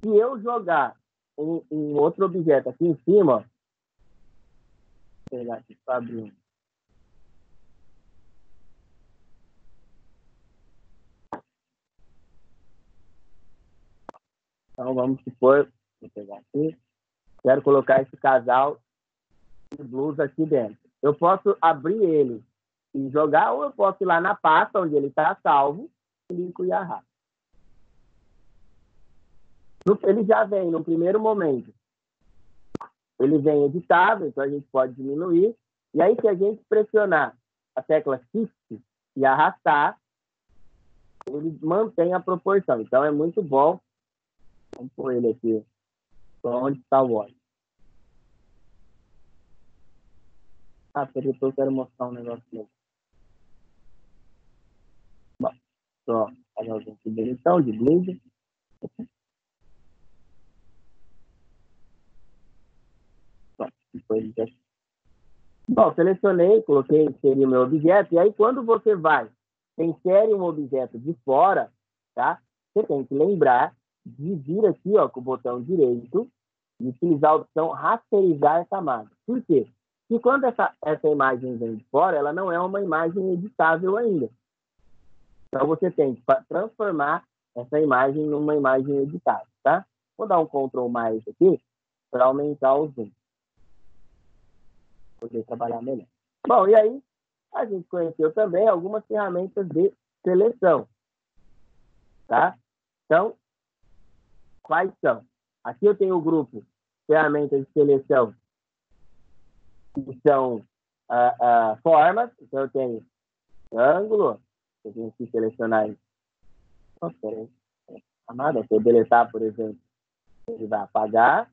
Se eu jogar um outro objeto aqui em cima, ó, vou pegar aqui para abrir. Então, vamos supor, vou pegar aqui. Quero colocar esse casal de blusa aqui dentro. Eu posso abrir ele e jogar, ou eu posso ir lá na pasta onde ele está salvo, clico e arrasto. Ele já vem no primeiro momento. Ele vem editável, então a gente pode diminuir. E aí, se a gente pressionar a tecla Shift e arrastar, ele mantém a proporção. Então, é muito bom. Vamos pôr ele aqui. Onde está o óleo? Ah, peraí, eu quero mostrar um negócio novo. Bom, só fazer uma configuração de blusa. Bom, selecionei, coloquei, inseri o meu objeto, e aí quando você vai, insere um objeto de fora, tá? Você tem que lembrar de vir aqui, ó, com o botão direito e utilizar a opção rasterizar a camada. Por quê? Porque quando essa imagem vem de fora, ela não é uma imagem editável ainda. Então você tem que transformar essa imagem numa imagem editável, tá? Vou dar um Ctrl mais aqui para aumentar o zoom. Poder trabalhar melhor. Bom, e aí a gente conheceu também algumas ferramentas de seleção, tá? Então, quais são? Aqui eu tenho o grupo ferramentas de seleção, que são formas. Então, eu tenho ângulo, eu tenho que selecionar isso. Amada, se eu deletar, por exemplo, ele vai apagar.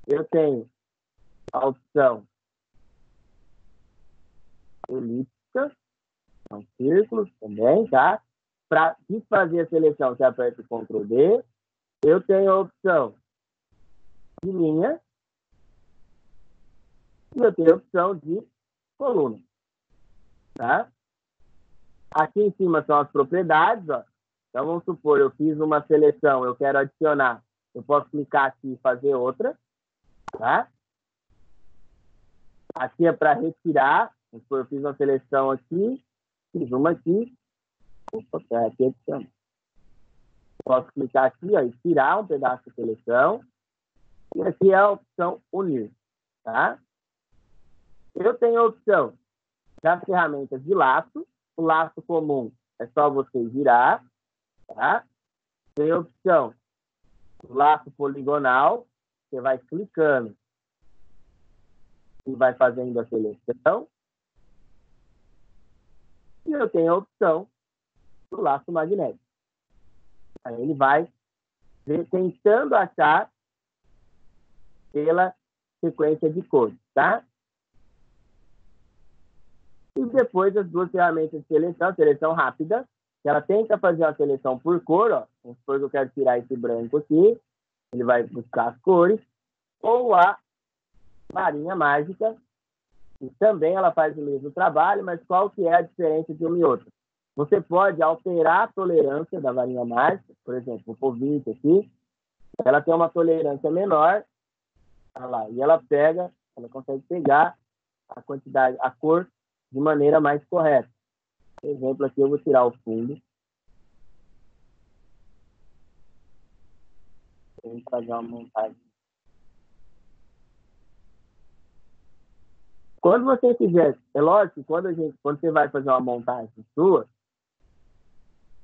Eu tenho a opção elíptica, são círculos também, tá? Para desfazer a seleção, você aperta o Ctrl D. Eu tenho a opção de linha e eu tenho a opção de coluna, tá? Aqui em cima são as propriedades, ó. Então, vamos supor, eu fiz uma seleção, eu quero adicionar. Eu posso clicar aqui e fazer outra, tá? Aqui é para retirar. Vamos supor, eu fiz uma seleção aqui, fiz uma aqui. Opa, aqui adiciona. Posso clicar aqui, ó, e tirar um pedaço da seleção. E aqui é a opção unir, tá? Eu tenho a opção das ferramentas de laço. O laço comum é só você girar, tá? Tem a opção do laço poligonal. Você vai clicando e vai fazendo a seleção. E eu tenho a opção do laço magnético. Aí ele vai tentando achar pela sequência de cores, tá? E depois as duas ferramentas de seleção rápida, que ela tenta fazer uma seleção por cor, ó. Vamos supor que eu quero tirar esse branco aqui, ele vai buscar as cores, ou a varinha mágica, que também ela faz o mesmo trabalho, mas qual que é a diferença de uma e outra? Você pode alterar a tolerância da varinha mágica, por exemplo, vou pôr 20 aqui, ela tem uma tolerância menor, olha lá, e ela consegue pegar a quantidade, a cor de maneira mais correta. Por exemplo, aqui eu vou tirar o fundo. Tem que fazer uma montagem. Quando você fizer, é lógico, quando você vai fazer uma montagem sua,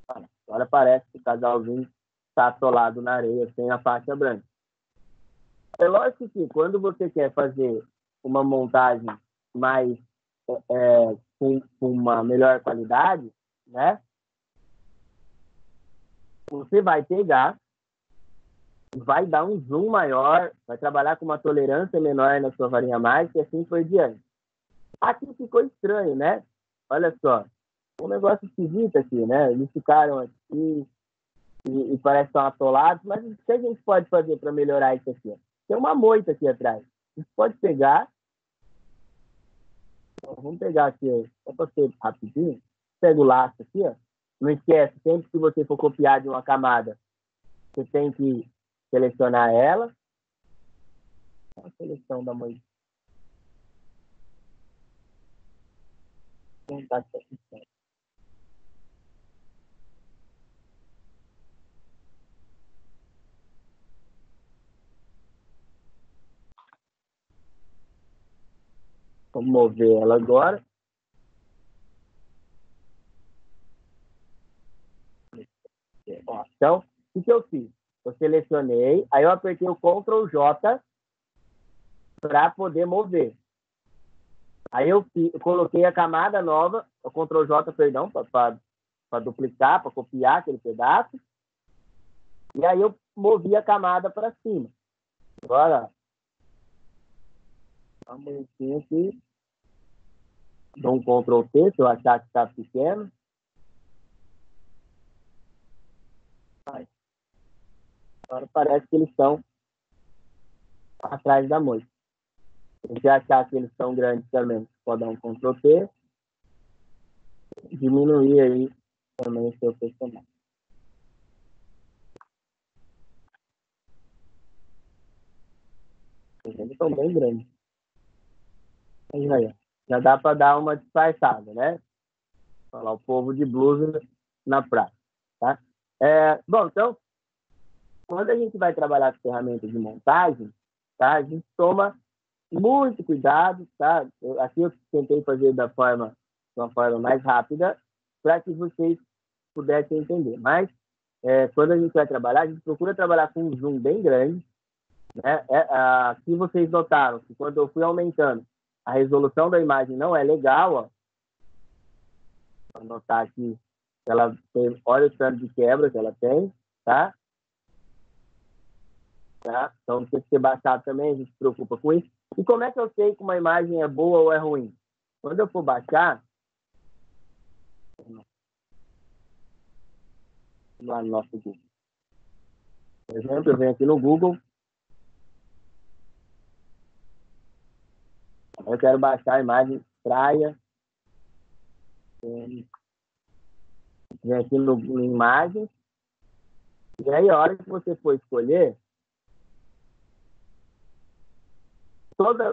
agora parece que o casalzinho está atolado na areia sem a faixa branca. É lógico que quando você quer fazer uma montagem mais com uma melhor qualidade, né? Você vai pegar, vai dar um zoom maior, vai trabalhar com uma tolerância menor na sua varinha mágica e assim por diante. Aqui ficou estranho, né? Olha só, um negócio esquisito aqui, né? Eles ficaram aqui e parece que estão atolados, mas o que a gente pode fazer para melhorar isso aqui? Tem uma moita aqui atrás. A gente pode pegar, então, vamos pegar aqui, só para ser rapidinho, pega o laço aqui, ó. Não esquece, sempre que você for copiar de uma camada, você tem que selecionar ela. A seleção da moita. Não está certo. Vamos mover ela agora. Então, o que eu fiz? Eu selecionei, aí eu apertei o Ctrl J para poder mover. Aí eu coloquei a camada nova, o Ctrl J, perdão, para duplicar, para copiar aquele pedaço. E aí eu movi a camada para cima. Agora, um momentinho aqui. Dou um Ctrl T, se eu achar que está pequeno. Agora parece que eles estão atrás da moita. Se você achar que eles são grandes também, pode dar um Ctrl T. Diminuir aí também o seu personagem. Eles são bem grandes. Aí, já dá para dar uma disfarçada, né? Falar o povo de blusa na praia, tá? Bom, então, quando a gente vai trabalhar com ferramentas de montagem, tá? A gente toma muito cuidado, tá? Aqui eu tentei fazer de uma forma mais rápida para que vocês pudessem entender. Mas, quando a gente vai trabalhar, a gente procura trabalhar com um zoom bem grande, né? Aqui vocês notaram que quando eu fui aumentando, a resolução da imagem não é legal, ó. Vou notar aqui, ela tem, olha o tanto de quebra que ela tem, tá? Tá? Então tem que ser baixado também, a gente se preocupa com isso. E como é que eu sei que uma imagem é boa ou é ruim? Quando eu for baixar, lá no nosso Google. Por exemplo, eu venho aqui no Google, eu quero baixar a imagem praia, vem aqui no imagens, e aí a hora que você for escolher,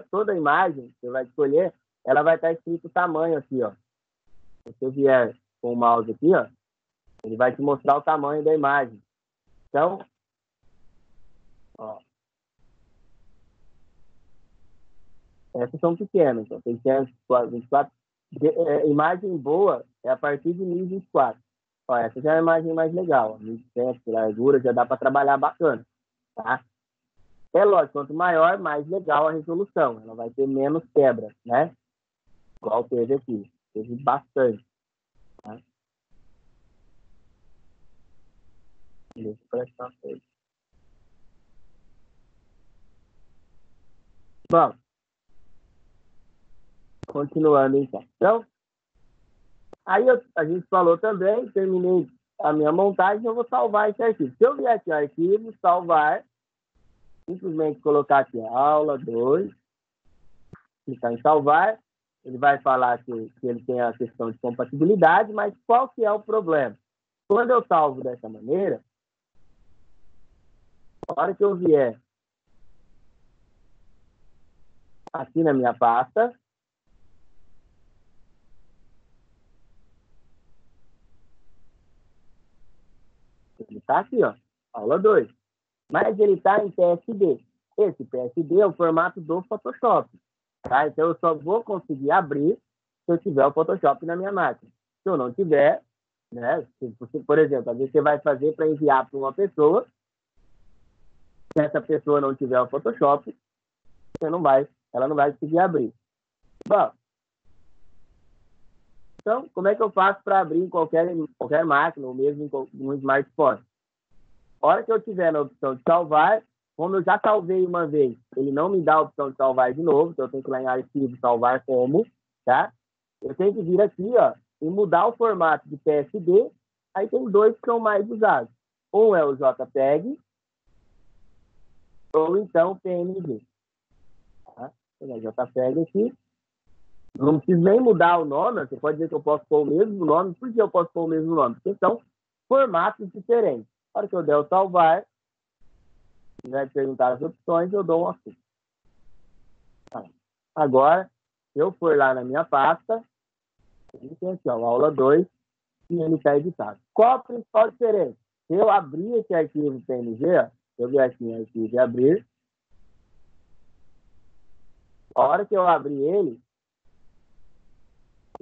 toda imagem que você vai escolher, ela vai estar escrito o tamanho aqui, ó. Se você vier com o mouse aqui, ó, ele vai te mostrar o tamanho da imagem. Então, ó, essas são pequenas. Então, tem 24. Imagem boa é a partir de 1024. Ó, essa já é a imagem mais legal. 1070, largura, já dá para trabalhar bacana. Tá? É lógico, quanto maior, mais legal a resolução. Ela vai ter menos quebra, né? Igual teve aqui. Teve bastante. Tá? Deixa eu prestar uma coisa. Bom, continuando então. Então, aí a gente falou também, terminei a minha montagem, eu vou salvar esse arquivo. Se eu vier aqui arquivo, salvar, simplesmente colocar aqui aula 2, clicar em salvar, ele vai falar que ele tem a questão de compatibilidade, mas qual que é o problema? Quando eu salvo dessa maneira, na hora que eu vier aqui na minha pasta, ele está aqui, ó, aula 2. mas ele está em PSD. Esse PSD é o formato do Photoshop. Tá? Então, eu só vou conseguir abrir se eu tiver o Photoshop na minha máquina. Se eu não tiver, né? Por exemplo, às vezes você vai fazer para enviar para uma pessoa, se essa pessoa não tiver o Photoshop, ela não vai conseguir abrir. Bom, então, como é que eu faço para abrir em qualquer máquina, ou mesmo no smartphone? A hora que eu tiver na opção de salvar, como eu já salvei uma vez, ele não me dá a opção de salvar de novo, então eu tenho que ir lá em arquivo, salvar como, tá? Eu tenho que vir aqui, ó, e mudar o formato de PSD. Aí tem dois que são mais usados. Um é o JPEG, ou então PNG. Tá? Vou pegar JPEG aqui. Não preciso nem mudar o nome, você pode dizer que eu posso pôr o mesmo nome. Por que eu posso pôr o mesmo nome? Porque são formatos diferentes. Na hora que eu der o salvar, se vai perguntar as opções, eu dou um OK. Tá. Agora, se eu for lá na minha pasta, tem aqui, ó, aula 2, e ele está editado. Qual a principal diferença? Se eu abrir esse arquivo PNG, ó, eu vi aqui em arquivo e abrir, a hora que eu abrir ele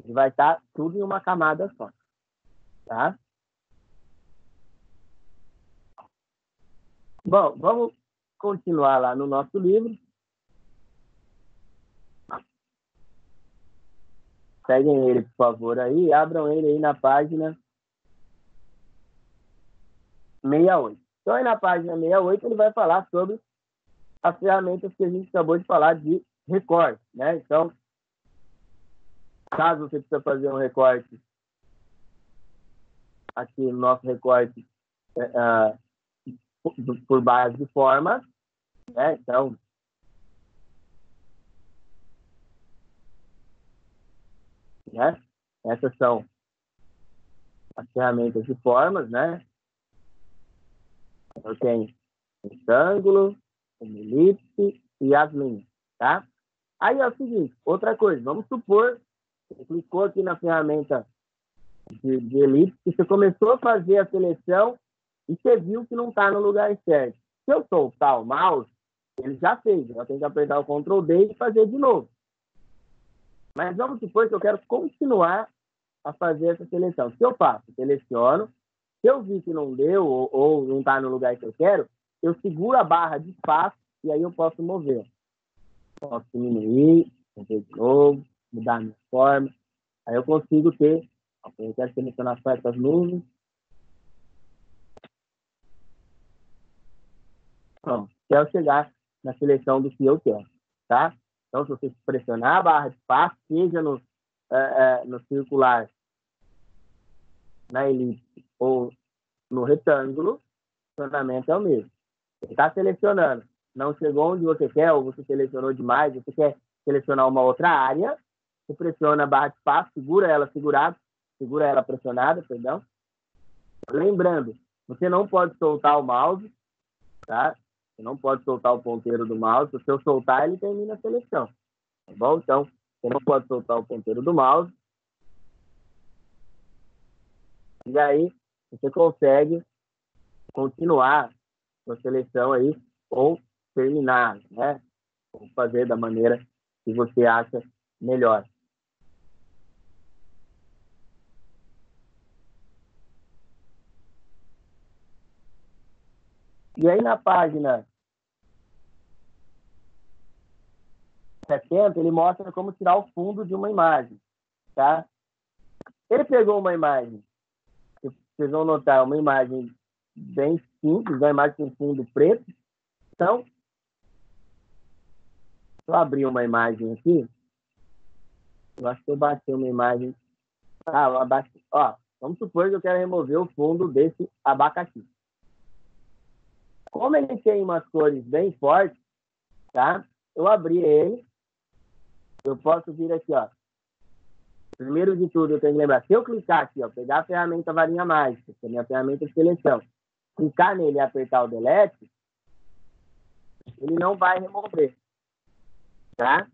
vai estar tudo em uma camada só. Tá? Bom, vamos continuar lá no nosso livro. Peguem ele, por favor, aí. Abram ele aí na página 68. Então, aí na página 68, ele vai falar sobre as ferramentas que a gente acabou de falar de recorte, né? Então, caso você precisa fazer um recorte, aqui no nosso recorte por base de forma, né? Então, né? Essas são as ferramentas de formas, né? Eu tenho retângulo, uma elipse e as linhas, tá? Aí é o seguinte, outra coisa, vamos supor, você clicou aqui na ferramenta de elipse e você começou a fazer a seleção e você viu que não está no lugar certo. Se eu soltar o mouse, ele já fez, eu tenho que apertar o Ctrl D e fazer de novo. Mas vamos supor que eu quero continuar a fazer essa seleção. O que eu faço? Seleciono. Se eu vi que não deu ou não está no lugar que eu quero, eu seguro a barra de espaço e aí eu posso mover. Posso diminuir, mover de novo, mudar a minha forma. Aí eu consigo ter... Eu quero selecionar só essas nuvens. Pronto. Até eu chegar na seleção do que eu quero. Tá? Então, se você pressionar a barra de espaço, seja no circular, na elipse ou no retângulo, o funcionamento é o mesmo. Você está selecionando, não chegou onde você quer, ou você selecionou demais, você quer selecionar uma outra área, você pressiona a barra de espaço, segura ela pressionada, perdão. Lembrando, você não pode soltar o mouse, tá? Você não pode soltar o ponteiro do mouse, se eu soltar, ele termina a seleção, tá bom? Então, você não pode soltar o ponteiro do mouse. E aí, você consegue continuar com a seleção aí, ou terminar, né? Ou fazer da maneira que você acha melhor. E aí, na página 70, ele mostra como tirar o fundo de uma imagem, tá? Ele pegou uma imagem, vocês vão notar, uma imagem bem simples, uma imagem com fundo preto. Então, se eu abrir uma imagem aqui, eu acho que eu bati uma imagem... eu abati... Ó, vamos supor que eu quero remover o fundo desse abacaxi. Como ele tem umas cores bem fortes, tá? Eu abri ele, eu posso vir aqui, ó. Primeiro de tudo, eu tenho que lembrar, se eu clicar aqui, ó, pegar a ferramenta varinha mágica, que é a minha ferramenta de seleção, clicar nele e apertar o delete, ele não vai remover, tá?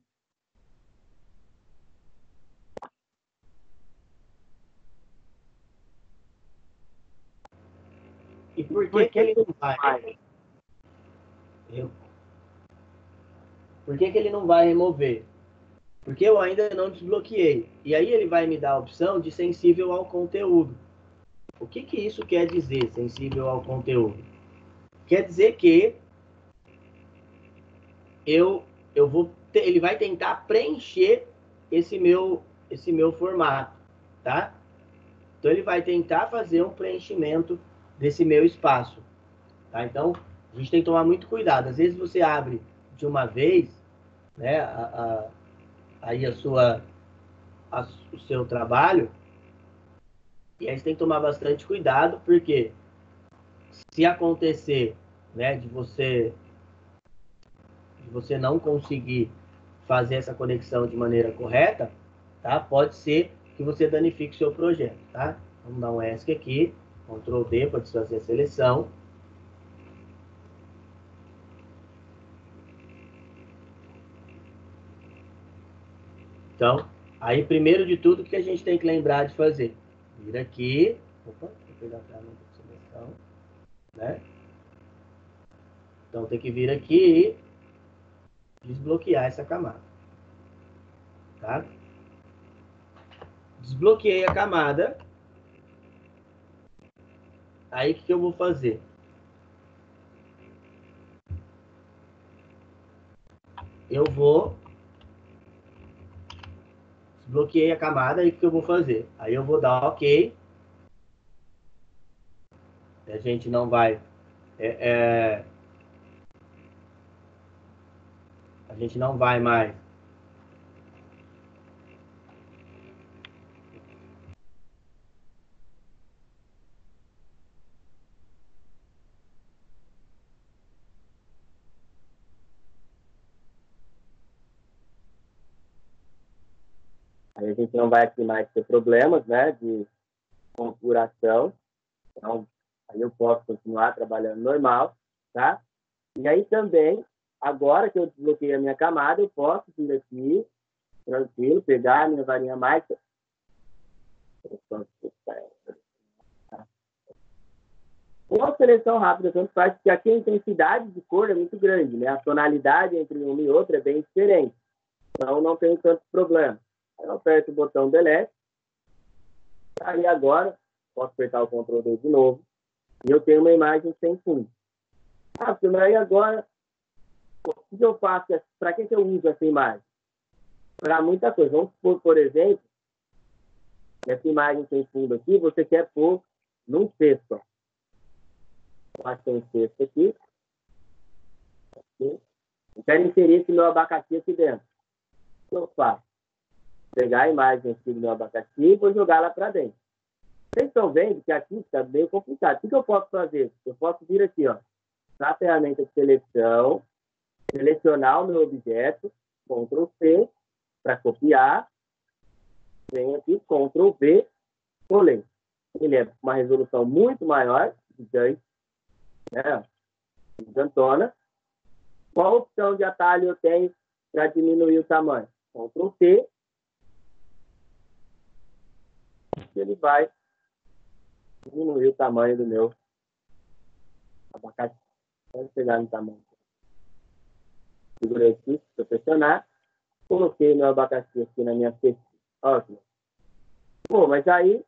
E por que ele não vai? Por que ele não vai remover? Porque eu ainda não desbloqueei. E aí ele vai me dar a opção de sensível ao conteúdo. O que isso quer dizer, sensível ao conteúdo? Quer dizer que ele vai tentar preencher esse meu formato, tá? Então ele vai tentar fazer um preenchimento desse meu espaço, tá? Então a gente tem que tomar muito cuidado. Às vezes você abre de uma vez, né, aí o seu trabalho, e aí você tem que tomar bastante cuidado, porque se acontecer, né, de você não conseguir fazer essa conexão de maneira correta, tá? Pode ser que você danifique o seu projeto, tá? Vamos dar um ESC aqui, Ctrl D para desfazer a seleção. Então, aí primeiro de tudo, o que a gente tem que lembrar de fazer? Vir aqui, opa, vou pegar a ferramenta de seleção, né? Então tem que vir aqui e desbloquear essa camada, tá? Desbloqueei a camada. Aí o que eu vou fazer? Eu vou desbloqueei a camada, aí o que eu vou fazer? Aí eu vou dar OK. A gente não vai a gente não vai mais Aí a gente não vai aqui mais ter problemas, né, de configuração. Então, aí eu posso continuar trabalhando normal, tá? E aí também, agora que eu desbloqueei a minha camada, eu posso vir aqui, tranquilo, pegar a minha varinha mágica. Uma seleção rápida, tanto faz, porque aqui a intensidade de cor é muito grande, né? A tonalidade entre uma e outra é bem diferente. Então, não tem tanto problema. Aí eu aperto o botão Delete. Aí agora, posso apertar o Ctrl D de novo. E eu tenho uma imagem sem fundo. Ah, mas aí agora, o que eu faço? Para que eu uso essa imagem? Para muita coisa. Vamos supor, por exemplo, essa imagem sem fundo aqui, você quer pôr num cesto. Eu acho que tem um cesto aqui. Eu quero inserir esse meu abacaxi aqui dentro. O que eu faço? Pegar a imagem aqui do meu abacaxi e vou jogar lá para dentro. Vocês estão vendo que aqui está meio complicado. O que eu posso fazer? Eu posso vir aqui, ó, na ferramenta de seleção, selecionar o meu objeto, Ctrl C, para copiar, venho aqui, Ctrl V, colei. Ele é uma resolução muito maior, gigante, né? Gigantona. Qual opção de atalho eu tenho para diminuir o tamanho? Ctrl C, ele vai diminuir o tamanho do meu abacaxi. Pode pegar no tamanho. Segurei aqui, para pressionar. Coloquei meu abacaxi aqui na minha pesquisa. Ótimo. Pô, mas aí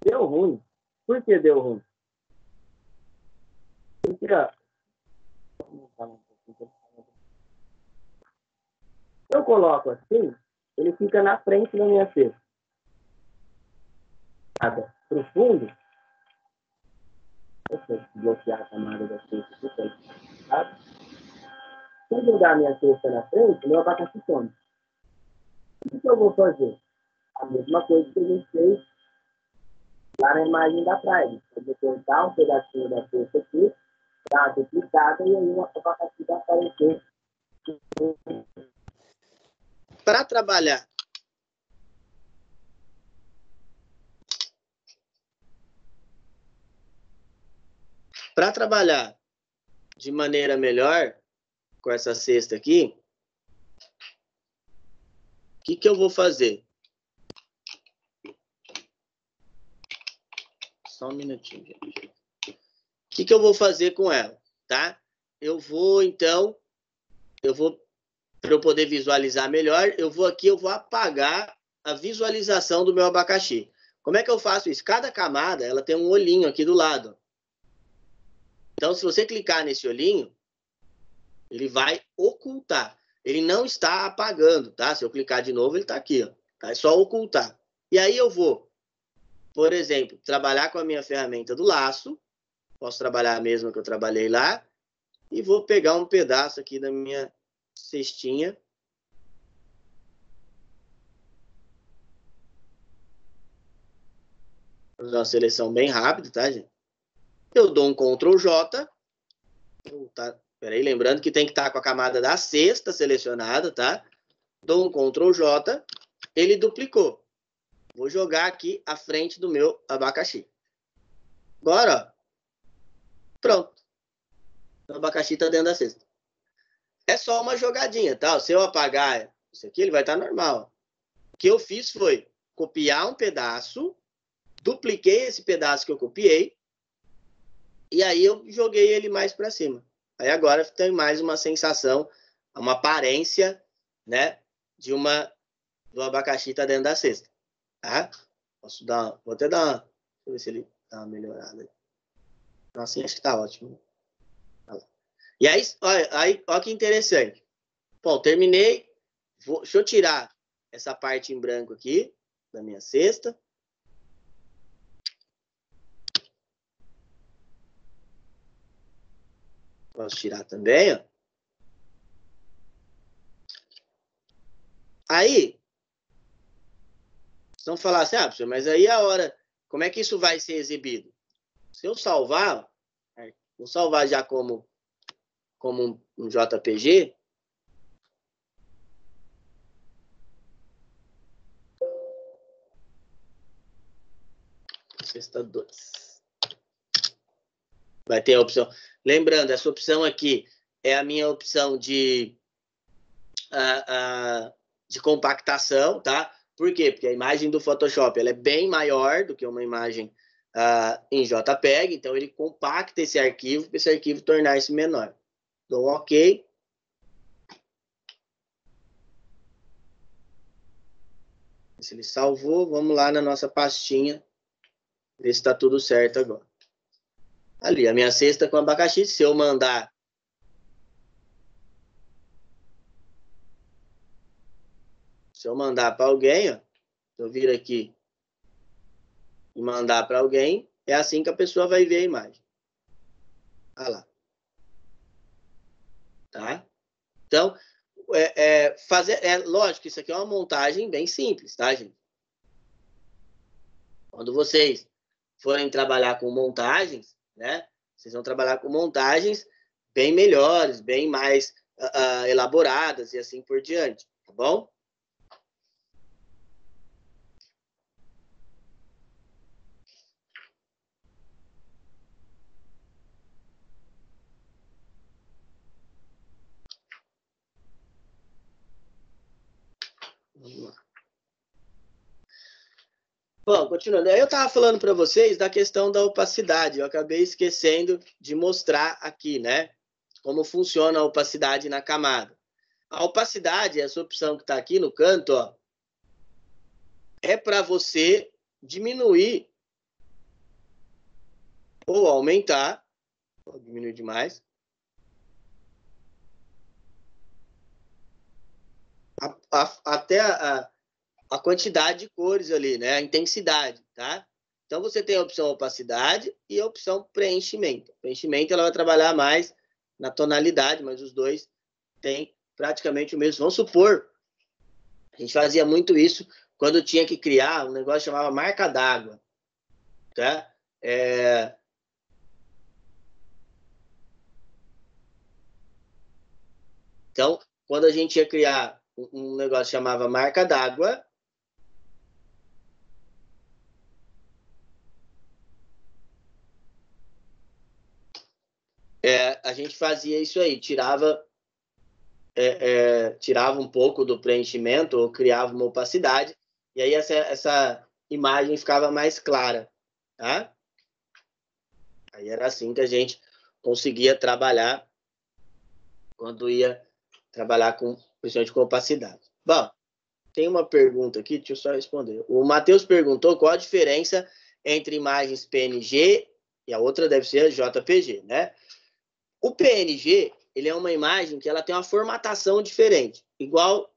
deu ruim. Por que deu ruim? Porque, ó, eu coloco assim, ele fica na frente da minha cesta. Para o fundo, deixa eu bloquear a camada da cesta aqui, tá? Se eu jogar a minha cesta na frente, meu abacaxi some. O que eu vou fazer? A mesma coisa que a gente fez lá na imagem da praia. Eu vou cortar um pedacinho da cesta aqui, dar uma duplicada e aí o abacaxi vai aparecer. para trabalhar de maneira melhor com essa cesta aqui, o que eu vou fazer? Só um minutinho, gente. O que eu vou fazer com ela, tá? então, para eu poder visualizar melhor, eu vou apagar a visualização do meu abacaxi. Como é que eu faço isso? Cada camada, ela tem um olhinho aqui do lado. Então, se você clicar nesse olhinho, ele vai ocultar. Ele não está apagando, tá? Se eu clicar de novo, ele está aqui, ó. Tá? É só ocultar. E aí eu vou, por exemplo, trabalhar com a minha ferramenta do laço. Posso trabalhar a mesma que eu trabalhei lá. E vou pegar um pedaço aqui da minha cestinha. Vou fazer uma seleção bem rápida, tá, gente? Eu dou um Ctrl J. Tá? Peraí, lembrando que tem que estar com a camada da cesta selecionada, tá? Dou um Ctrl J. Ele duplicou. Vou jogar aqui à frente do meu abacaxi. Agora, ó. Pronto. O abacaxi está dentro da cesta. É só uma jogadinha, tá? Se eu apagar isso aqui, ele vai estar normal. O que eu fiz foi copiar um pedaço, dupliquei esse pedaço que eu copiei, e aí eu joguei ele mais para cima. Aí agora tem mais uma sensação, uma aparência, né, do abacaxi tá dentro da cesta, tá? Vou até dar uma, deixa eu ver se ele dá uma melhorada. Assim acho que tá ótimo. E aí, olha que interessante. Bom, terminei. Deixa eu tirar essa parte em branco aqui da minha cesta. Posso tirar também, ó. Aí, vocês vão falar assim, professor, mas aí a hora, como é que isso vai ser exibido? Se eu salvar, vou salvar já como um JPG. Cesta 2. Vai ter a opção. Lembrando, essa opção aqui é a minha opção de compactação, tá? Por quê? Porque a imagem do Photoshop ela é bem maior do que uma imagem em JPEG, então ele compacta esse arquivo para esse arquivo tornar-se menor. Dou um OK. Se ele salvou, vamos lá na nossa pastinha, ver se está tudo certo agora. Ali, a minha cesta com abacaxi, se eu mandar para alguém, ó, se eu vir aqui e mandar para alguém, é assim que a pessoa vai ver a imagem. Olha lá. Tá? Então, lógico, isso aqui é uma montagem bem simples, tá, gente? Quando vocês forem trabalhar com montagens, né? Vocês vão trabalhar com montagens bem melhores, bem mais elaboradas e assim por diante, tá bom? Vamos lá. Bom, continuando. Eu estava falando para vocês da questão da opacidade. Eu acabei esquecendo de mostrar aqui, né? Como funciona a opacidade na camada. A opacidade, essa opção que está aqui no canto, ó, é para você diminuir ou aumentar. Vou diminuir demais. Até a quantidade de cores ali, né? A intensidade, tá? Então, você tem a opção opacidade e a opção preenchimento. Preenchimento, ela vai trabalhar mais na tonalidade, mas os dois têm praticamente o mesmo. Vamos supor, a gente fazia muito isso quando tinha que criar um negócio que chamava marca d'água, tá? Então, quando a gente ia criar um negócio que chamava marca d'água, a gente fazia isso aí, tirava um pouco do preenchimento ou criava uma opacidade, e aí essa imagem ficava mais clara, tá? Aí era assim que a gente conseguia trabalhar quando ia trabalhar com principalmente com opacidade. Bom, tem uma pergunta aqui, deixa eu só responder. O Matheus perguntou qual a diferença entre imagens PNG e a outra deve ser a JPG, né? O PNG, ele é uma imagem que ela tem uma formatação diferente. Igual,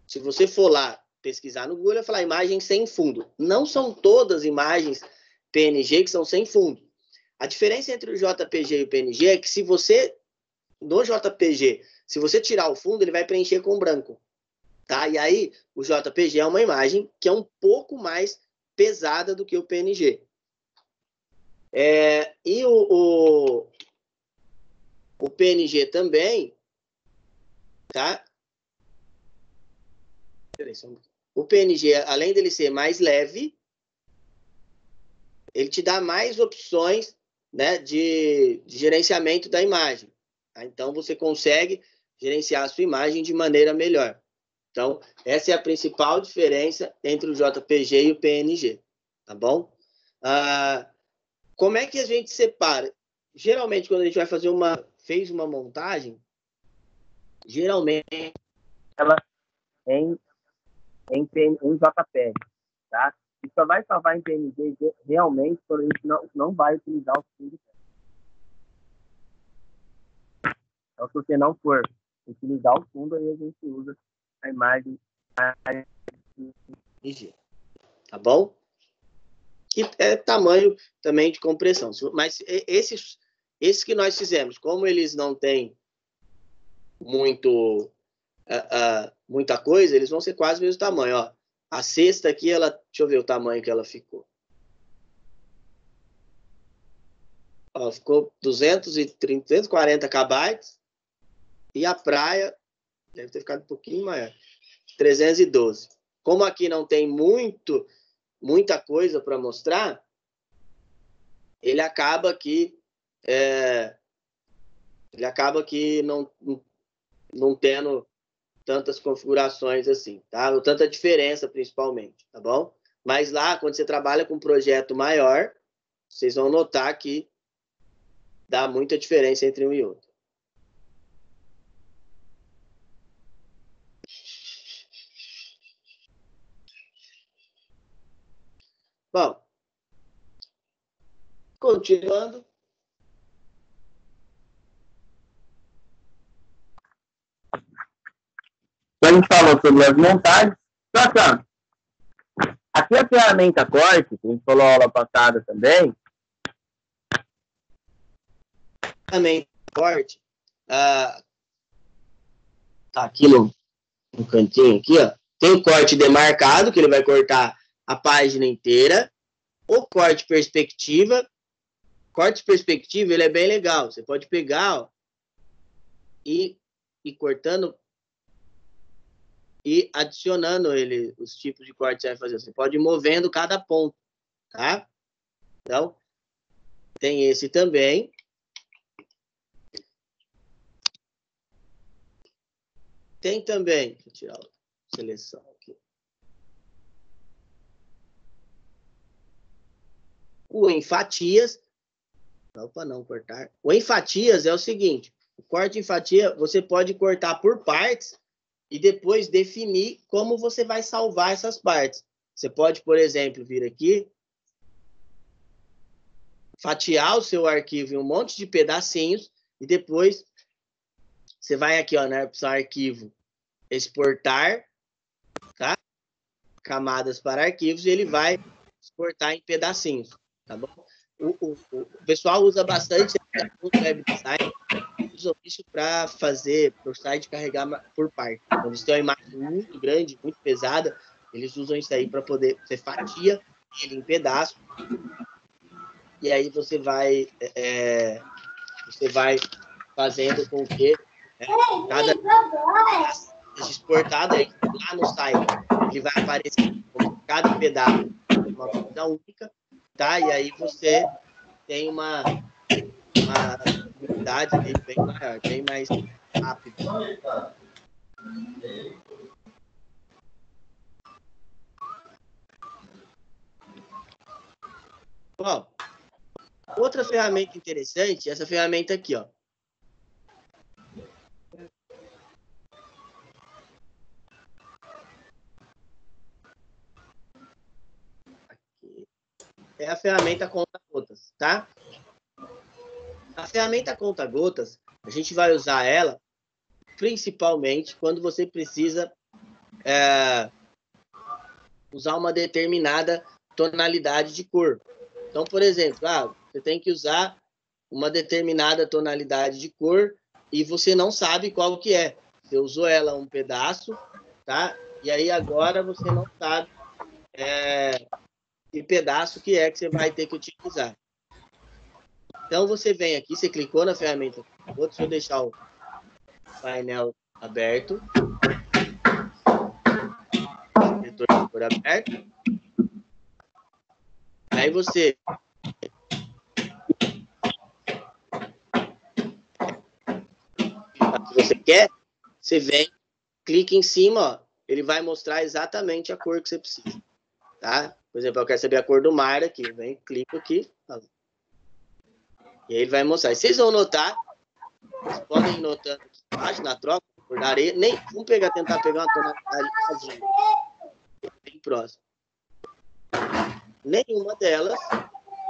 se você for lá pesquisar no Google, vai falar imagem sem fundo. Não são todas imagens PNG que são sem fundo. A diferença entre o JPG e o PNG é que se você, no JPG, se você tirar o fundo, ele vai preencher com branco. Tá? E aí, o JPG é uma imagem que é um pouco mais pesada do que o PNG. E o PNG também, tá? O PNG, além dele ser mais leve, ele te dá mais opções, né, de gerenciamento da imagem. Tá? Então, você consegue gerenciar a sua imagem de maneira melhor. Então, essa é a principal diferença entre o JPG e o PNG. Tá bom? Como é que a gente separa? Geralmente, quando a gente vai fazer fez uma montagem, geralmente ela em JPEG, tá? E só vai salvar em PNG realmente quando a gente não vai utilizar o fundo. Então, se você não for utilizar o fundo, aí a gente usa a imagem PNG. Tá bom? Que é tamanho também de compressão. Mas esses que nós fizemos, como eles não têm muita coisa, eles vão ser quase o mesmo tamanho. Ó. A sexta aqui, deixa eu ver o tamanho que ela ficou. Ó, ficou 240 KB. E a praia deve ter ficado um pouquinho maior. 312. Como aqui não tem muita coisa para mostrar, ele acaba que não tendo tantas configurações assim, tá? Ou tanta diferença, principalmente, tá bom? Mas lá, quando você trabalha com um projeto maior, vocês vão notar que dá muita diferença entre um e outro. Bom, continuando. A gente falou sobre as montagens. Só que, aqui a ferramenta corte, que a gente falou aula passada também. Também corte. Tá aqui no cantinho, aqui, ó. Tem o corte demarcado, que ele vai cortar a página inteira. O corte perspectiva. Corte perspectiva, ele é bem legal. Você pode pegar, ó, e cortando e adicionando os tipos de corte que você vai fazer. Você pode ir movendo cada ponto, tá? Então, tem esse também. Tem também, deixa eu tirar a seleção aqui. O em fatias. Opa, não cortar. O em fatias é o seguinte: o corte em fatia, você pode cortar por partes e depois definir como você vai salvar essas partes. Você pode, por exemplo, vir aqui, fatiar o seu arquivo em um monte de pedacinhos e depois você vai aqui, ó, na opção arquivo, exportar, tá? Camadas para arquivos, e ele vai exportar em pedacinhos, tá bom? O pessoal usa bastante no web design, usa isso para fazer o site carregar por parte. Quando eles têm uma imagem muito grande, muito pesada, eles usam isso aí para poder, você fatia ele em pedaços, e aí você vai fazendo com que cada exportado aí lá no site, ele vai aparecer como cada pedaço uma coisa única, tá? E aí você tem uma habilidade bem maior, bem mais rápido. Bom, outra ferramenta interessante, essa ferramenta aqui, ó. é a ferramenta conta-gotas, tá? A ferramenta conta-gotas, a gente vai usar ela principalmente quando você precisa usar uma determinada tonalidade de cor. Então, por exemplo, você tem que usar uma determinada tonalidade de cor e você não sabe qual que é. Você usou ela um pedaço, tá? E aí agora você não sabe que pedaço que é que você vai ter que utilizar. Então, você vem aqui, você clicou na ferramenta. Deixa eu deixar o painel aberto. Editor de cor aberto. Aí você que você quer, você vem, clica em cima, ó, ele vai mostrar exatamente a cor que você precisa, tá? Por exemplo, eu quero saber a cor do mar aqui, eu venho, clico aqui, ó, e aí ele vai mostrar. E vocês vão notar, vocês podem ir notando aqui embaixo, na troca, cor da areia, vamos tentar pegar uma tonalidade azul, bem próximo. Nenhuma delas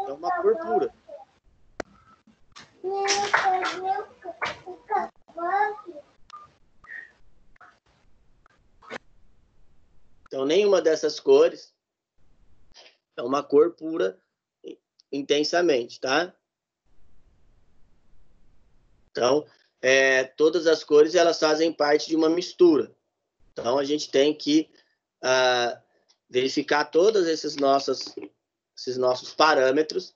é uma cor pura. Então, nenhuma dessas cores é uma cor pura intensamente, tá? Então, todas as cores, elas fazem parte de uma mistura. Então, a gente tem que verificar todos esses nossos parâmetros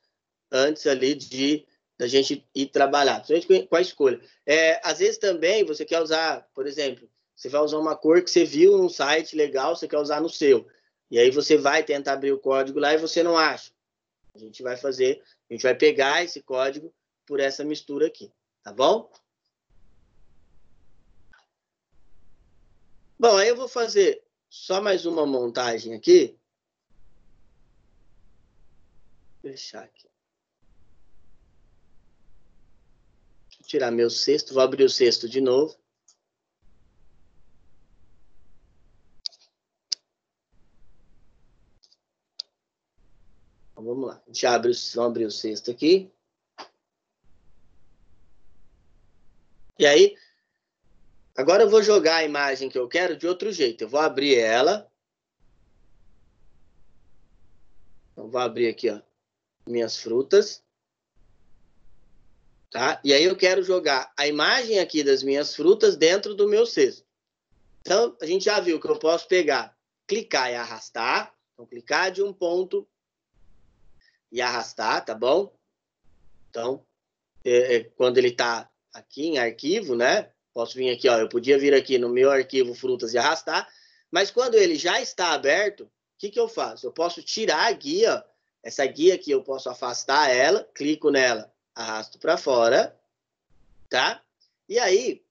antes ali da gente ir trabalhar, principalmente com a escolha. Às vezes também você quer usar, por exemplo, você vai usar uma cor que você viu num site legal, você quer usar no seu. E aí você vai tentar abrir o código lá e você não acha. A gente vai pegar esse código por essa mistura aqui, tá bom? Bom, aí eu vou fazer só mais uma montagem aqui. Vou fechar aqui. Vou tirar meu cesto, vou abrir o cesto de novo. Então, vamos lá. A gente vamos abrir o cesto aqui. E aí, agora eu vou jogar a imagem que eu quero de outro jeito. Eu vou abrir ela. Então, vou abrir aqui, ó, minhas frutas. Tá? E aí eu quero jogar a imagem aqui das minhas frutas dentro do meu cesto. Então, a gente já viu que eu posso pegar, clicar e arrastar. Então, clicar de um ponto e arrastar, tá bom? Então, quando ele está aqui em arquivo, né? Posso vir aqui, ó, eu podia vir aqui no meu arquivo frutas e arrastar, mas quando ele já está aberto, o que eu faço? Eu posso tirar a guia, essa guia aqui eu posso afastar ela, clico nela, arrasto para fora, tá? E aí,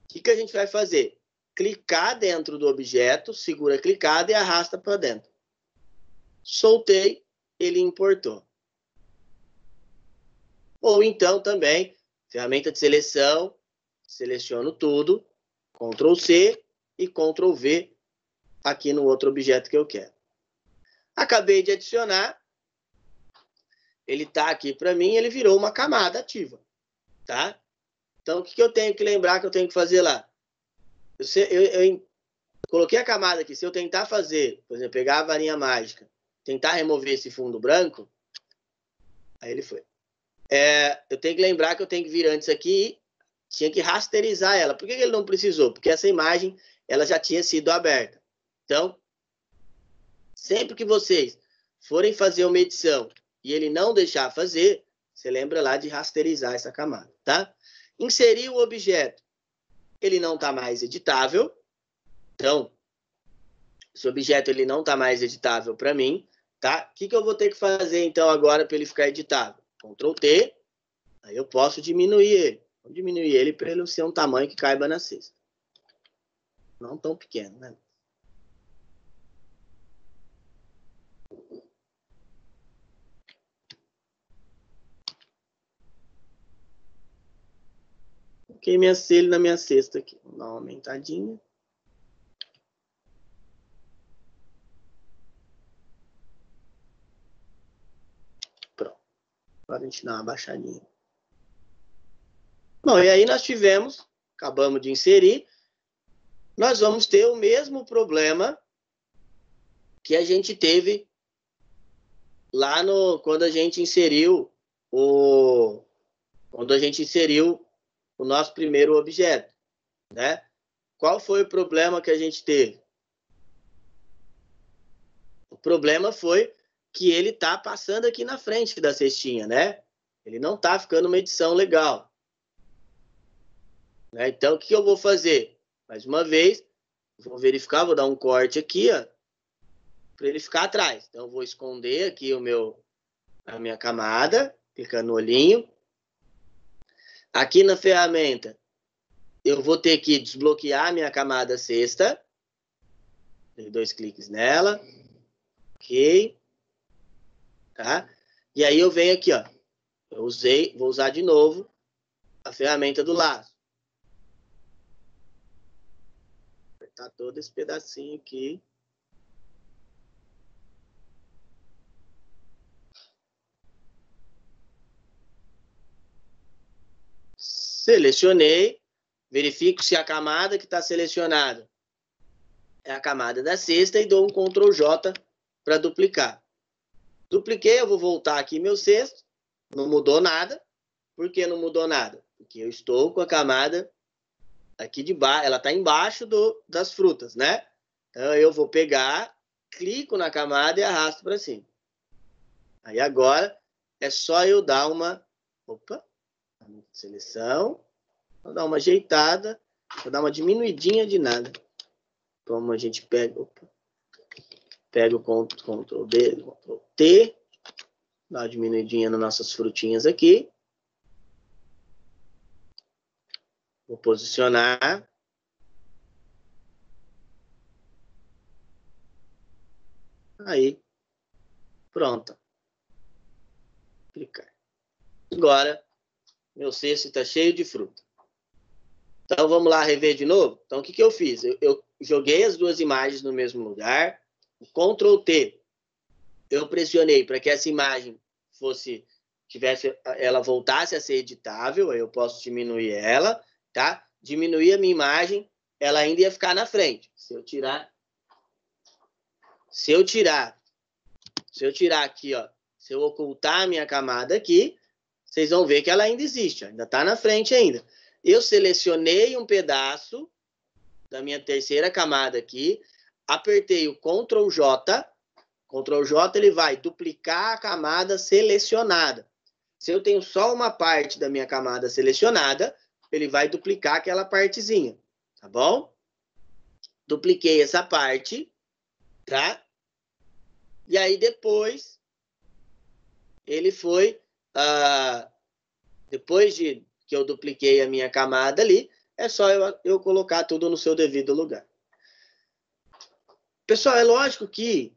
o que a gente vai fazer? Clicar dentro do objeto, segura clicada e arrasta para dentro. Soltei, ele importou. Ou então também, ferramenta de seleção, seleciono tudo, Ctrl C e Ctrl V aqui no outro objeto que eu quero. Acabei de adicionar, ele está aqui para mim, ele virou uma camada ativa, tá? Então, o que eu tenho que lembrar que eu tenho que fazer lá? Eu coloquei a camada aqui, se eu tentar fazer, por exemplo, pegar a varinha mágica, tentar remover esse fundo branco, aí ele foi. Eu tenho que lembrar que eu tenho que vir antes aqui, tinha que rasterizar ela. Por que ele não precisou? Porque essa imagem ela já tinha sido aberta. Então, sempre que vocês forem fazer uma edição e ele não deixar fazer, você lembra lá de rasterizar essa camada, tá? Inserir o objeto. Ele não está mais editável. Então, esse objeto ele não está mais editável para mim, tá? O que eu vou ter que fazer, então, agora para ele ficar editável? Ctrl T, aí eu posso diminuir ele. Vou diminuir ele para ele ser um tamanho que caiba na cesta. Não tão pequeno, né? Coloquei ele na minha cesta aqui. Vou dar uma aumentadinha. Agora a gente dá uma baixadinha. Bom, e aí nós tivemos, acabamos de inserir, nós vamos ter o mesmo problema que a gente teve lá quando a gente inseriu o nosso primeiro objeto, né? Qual foi o problema que a gente teve? O problema foi que ele está passando aqui na frente da cestinha, né? Ele não está ficando uma edição legal. Né? Então, o que eu vou fazer? Mais uma vez, vou verificar, vou dar um corte aqui, ó, para ele ficar atrás. Então, eu vou esconder aqui a minha camada, clicando no olhinho. Aqui na ferramenta, eu vou ter que desbloquear a minha camada sexta. Dei 2 cliques nela. Ok. Tá? E aí eu venho aqui, ó. Vou usar de novo a ferramenta do laço. Apertar todo esse pedacinho aqui. Selecionei. Verifico se a camada que está selecionada é a camada da cesta e dou um Ctrl J para duplicar. Dupliquei, eu vou voltar aqui meu cesto. Não mudou nada. Por que não mudou nada? Porque eu estou com a camada aqui de baixo, ela está embaixo das frutas, né? Então eu vou pegar, clico na camada e arrasto para cima. Aí agora é só eu dar uma... Opa! Seleção. Vou dar uma ajeitada. Vou dar uma diminuidinha de nada. Como a gente pega... Opa. Pega o Ctrl D, Ctrl T. Dá uma diminuidinha nas nossas frutinhas aqui. Vou posicionar. Aí. Pronto. Clicar. Agora, meu cesto está cheio de fruta. Então, vamos lá rever de novo? Então, o que eu fiz? Eu joguei as duas imagens no mesmo lugar. Ctrl T. Eu pressionei para que essa imagem ela voltasse a ser editável. Aí eu posso diminuir ela, tá? Diminuir a minha imagem, ela ainda ia ficar na frente. Se eu tirar aqui, ó, se eu ocultar a minha camada aqui, vocês vão ver que ela ainda existe, ó, ainda está na frente ainda. Eu selecionei um pedaço da minha terceira camada aqui, apertei o Ctrl J. Ctrl J, ele vai duplicar a camada selecionada. Se eu tenho só uma parte da minha camada selecionada, ele vai duplicar aquela partezinha, tá bom? Dupliquei essa parte, tá? E aí depois, ele foi... depois que eu dupliquei a minha camada ali, é só eu colocar tudo no seu devido lugar. Pessoal, é lógico que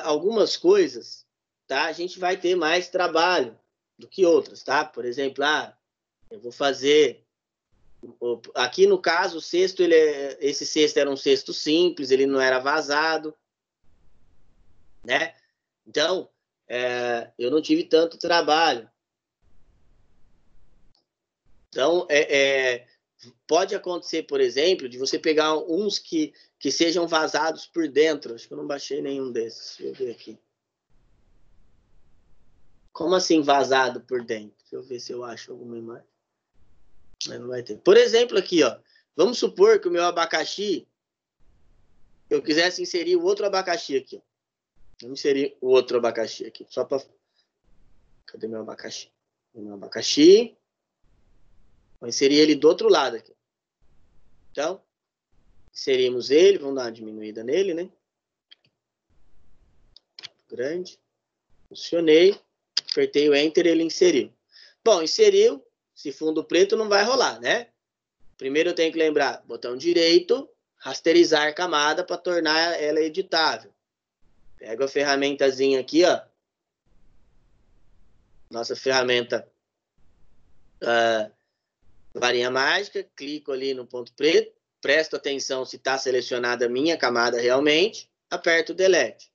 algumas coisas, tá? A gente vai ter mais trabalho do que outras, tá? Por exemplo, eu vou fazer... Aqui no caso, o cesto, esse cesto era um cesto simples, ele não era vazado, né? Então, eu não tive tanto trabalho. Então, pode acontecer, por exemplo, de você pegar uns que sejam vazados por dentro. Acho que eu não baixei nenhum desses. Deixa eu ver aqui. Como assim vazado por dentro? Deixa eu ver se eu acho alguma imagem. Mas não vai ter. Por exemplo, aqui, ó. Vamos supor que o meu abacaxi, eu quisesse inserir o outro abacaxi aqui. Ó. Vamos inserir o outro abacaxi aqui. Só para... Cadê meu abacaxi? Meu abacaxi. Vou inserir ele do outro lado aqui. Então, inserimos ele. Vamos dar uma diminuída nele, né? Grande. Funcionei. Apertei o Enter, ele inseriu. Bom, inseriu. Se fundo preto não vai rolar, né? Primeiro eu tenho que lembrar, botão direito, rasterizar camada para tornar ela editável. Pego a ferramentazinha aqui, ó. Nossa ferramenta varinha mágica, clico ali no ponto preto, presto atenção se está selecionada a minha camada realmente, aperto o Delete.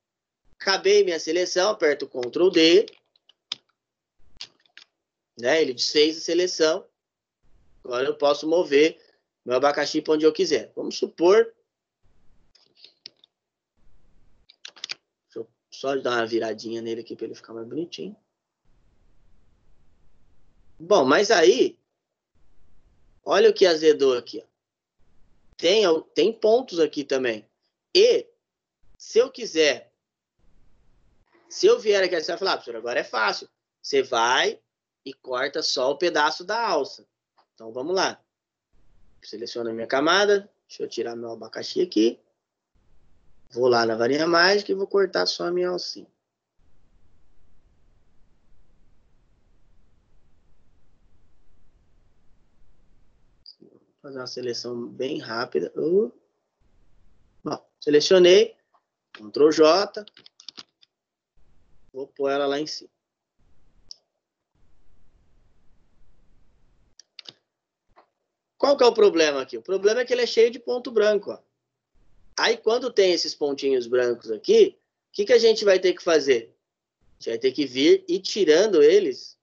Acabei minha seleção, aperto o Ctrl D. né? Ele desfez a seleção. Agora eu posso mover meu abacaxi para onde eu quiser. Vamos supor... Deixa eu só dar uma viradinha nele aqui para ele ficar mais bonitinho. Bom, mas aí... Olha o que azedou aqui. Ó. Tem pontos aqui também. E, se eu quiser... Se eu vier aqui, você vai falar, professor, agora é fácil. Você vai e corta só o pedaço da alça. Então, vamos lá. Seleciono a minha camada. Deixa eu tirar meu abacaxi aqui. Vou lá na varinha mágica e vou cortar só a minha alcinha. Vou fazer uma seleção bem rápida. Bom, selecionei. Ctrl J. Vou pôr ela lá em cima. Qual que é o problema aqui? O problema é que ele é cheio de ponto branco. Ó. Aí, quando tem esses pontinhos brancos aqui, o que a gente vai ter que fazer? A gente vai ter que vir e tirando eles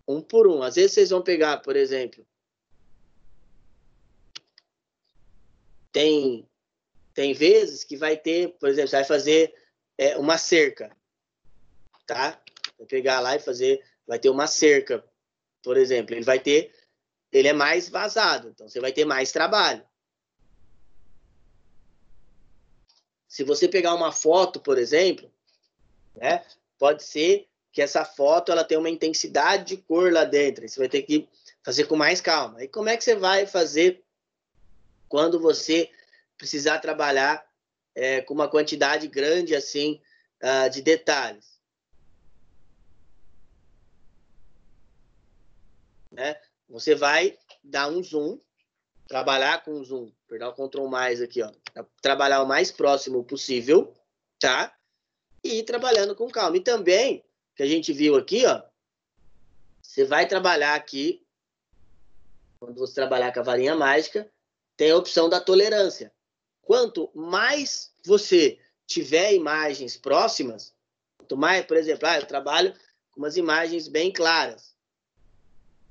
um por um. Às vezes vocês vão pegar, por exemplo, tem vezes que vai ter, por exemplo, você vai fazer uma cerca, tá? Vai pegar lá e fazer, vai ter uma cerca, por exemplo, ele é mais vazado, então você vai ter mais trabalho. Se você pegar uma foto, por exemplo, né, pode ser que essa foto ela tenha uma intensidade de cor lá dentro. Você vai ter que fazer com mais calma. E como é que você vai fazer quando você precisar trabalhar com uma quantidade grande assim de detalhes? Né? Você vai dar um zoom, trabalhar com zoom, apertar o Ctrl mais aqui, ó, trabalhar o mais próximo possível, tá? E ir trabalhando com calma. E também, que a gente viu aqui, ó, você vai trabalhar aqui, quando você trabalhar com a varinha mágica, tem a opção da tolerância. Quanto mais você tiver imagens próximas, quanto mais, por exemplo, eu trabalho com umas imagens bem claras,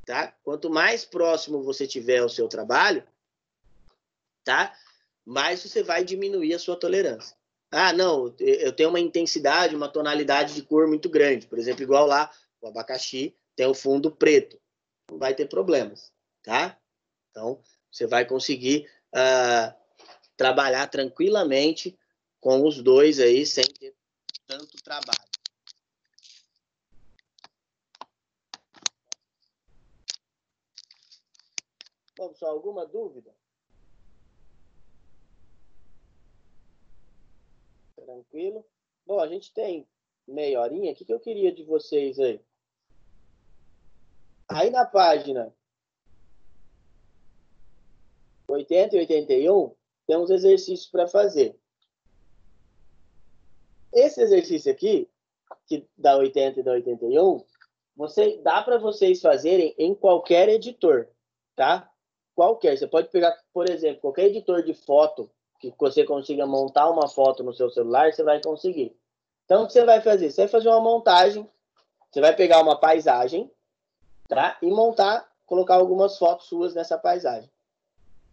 tá? Quanto mais próximo você tiver ao seu trabalho, tá? Mais você vai diminuir a sua tolerância. Ah, não, eu tenho uma intensidade, uma tonalidade de cor muito grande. Por exemplo, igual lá, o abacaxi tem o fundo preto. Não vai ter problemas, tá? Então, você vai conseguir trabalhar tranquilamente com os dois aí, sem ter tanto trabalho. Bom, pessoal, alguma dúvida? Tranquilo? Bom, a gente tem meia horinha. O que eu queria de vocês aí? Aí na página 80 e 81, tem uns exercícios para fazer. Esse exercício aqui, que dá 80 e dá 81, dá para vocês fazerem em qualquer editor, tá? Qualquer. Você pode pegar, por exemplo, qualquer editor de foto que você consiga montar uma foto no seu celular, você vai conseguir. Então, o que você vai fazer? Você vai fazer uma montagem, você vai pegar uma paisagem, tá? E colocar algumas fotos suas nessa paisagem.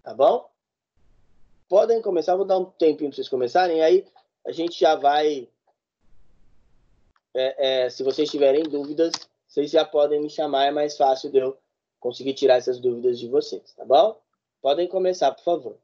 Tá bom? Podem começar, vou dar um tempinho para vocês começarem, aí a gente já vai... se vocês tiverem dúvidas, vocês já podem me chamar, é mais fácil de eu conseguir tirar essas dúvidas de vocês, tá bom? Podem começar, por favor.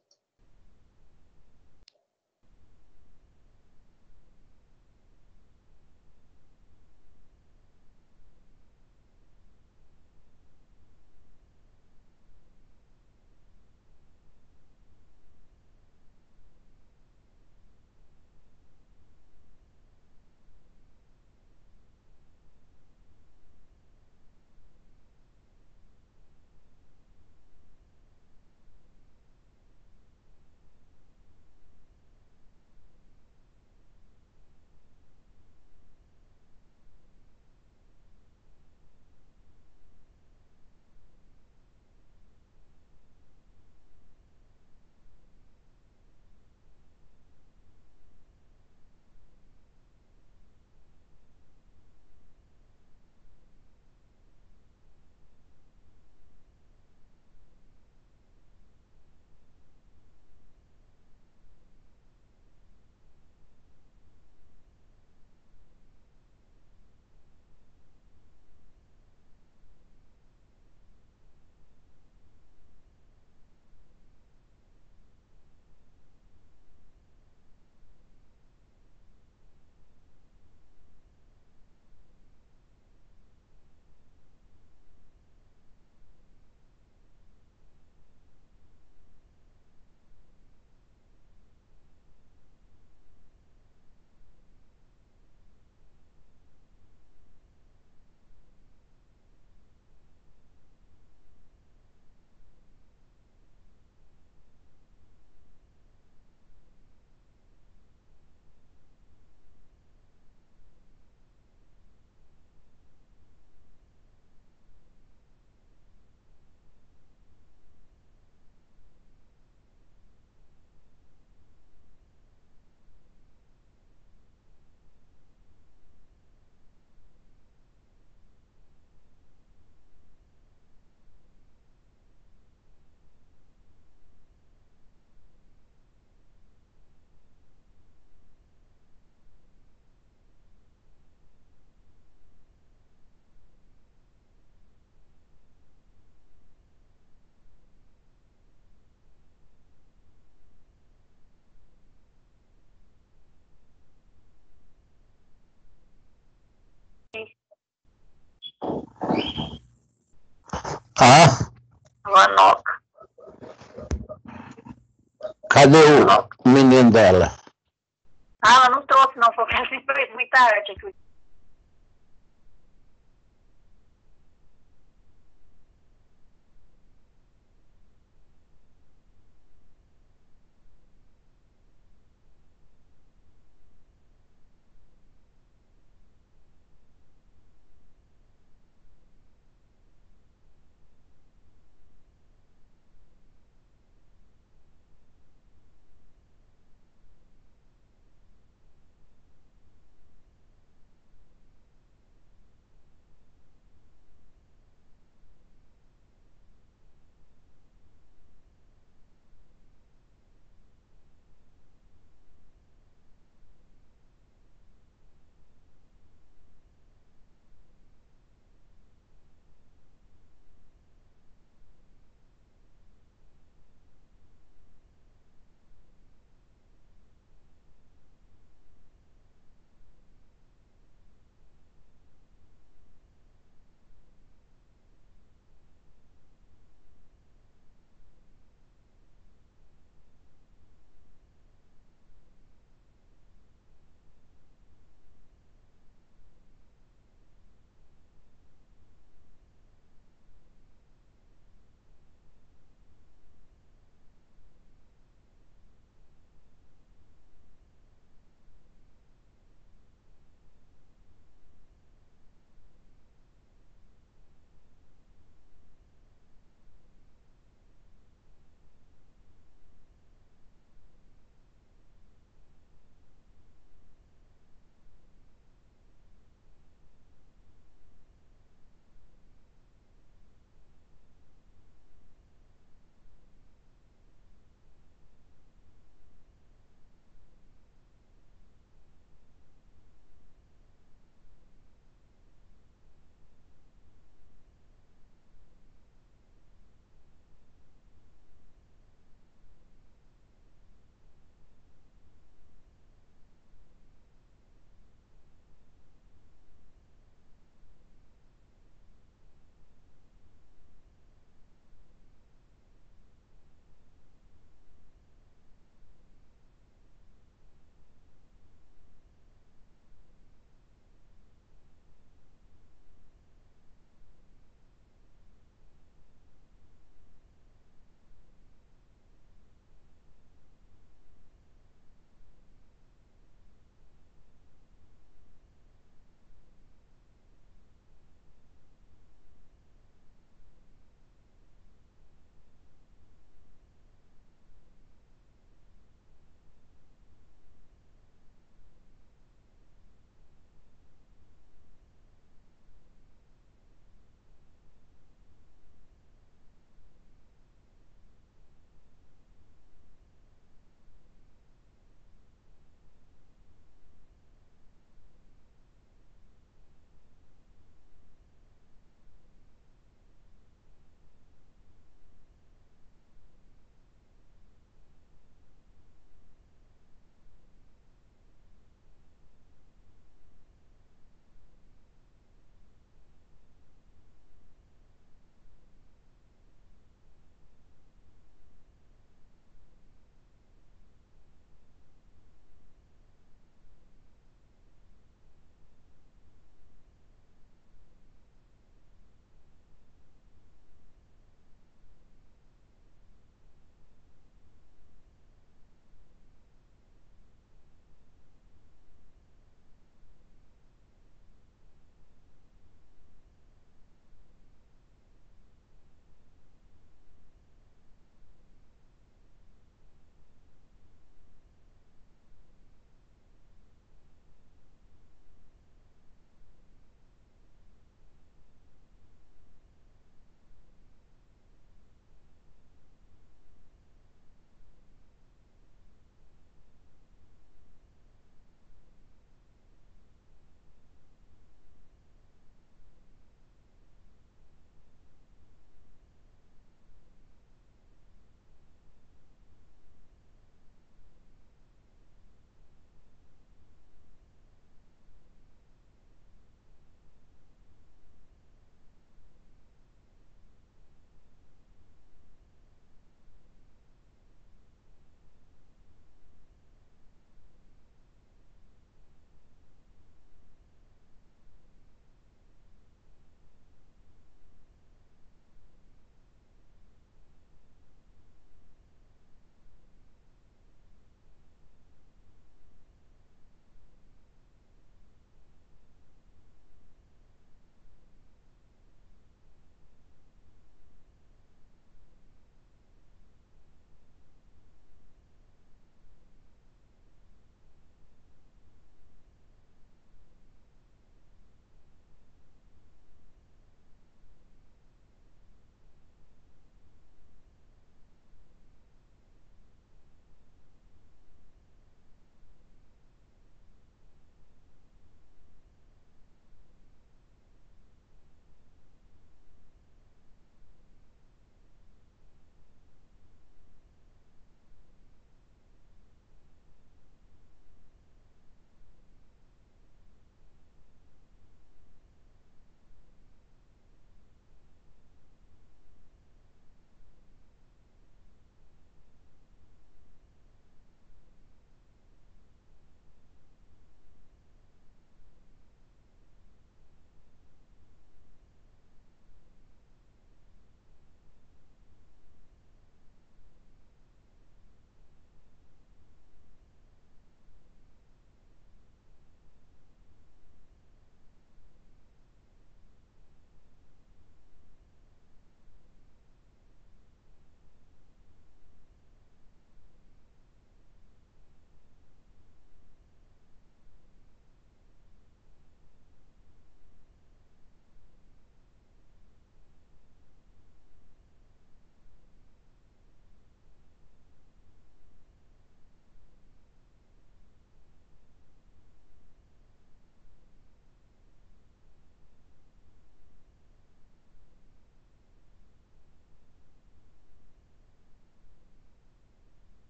Ah, Vanoca. cadê o menino dela? Ah, ela não trouxe, não. Foi assim, fez muita arte aqui.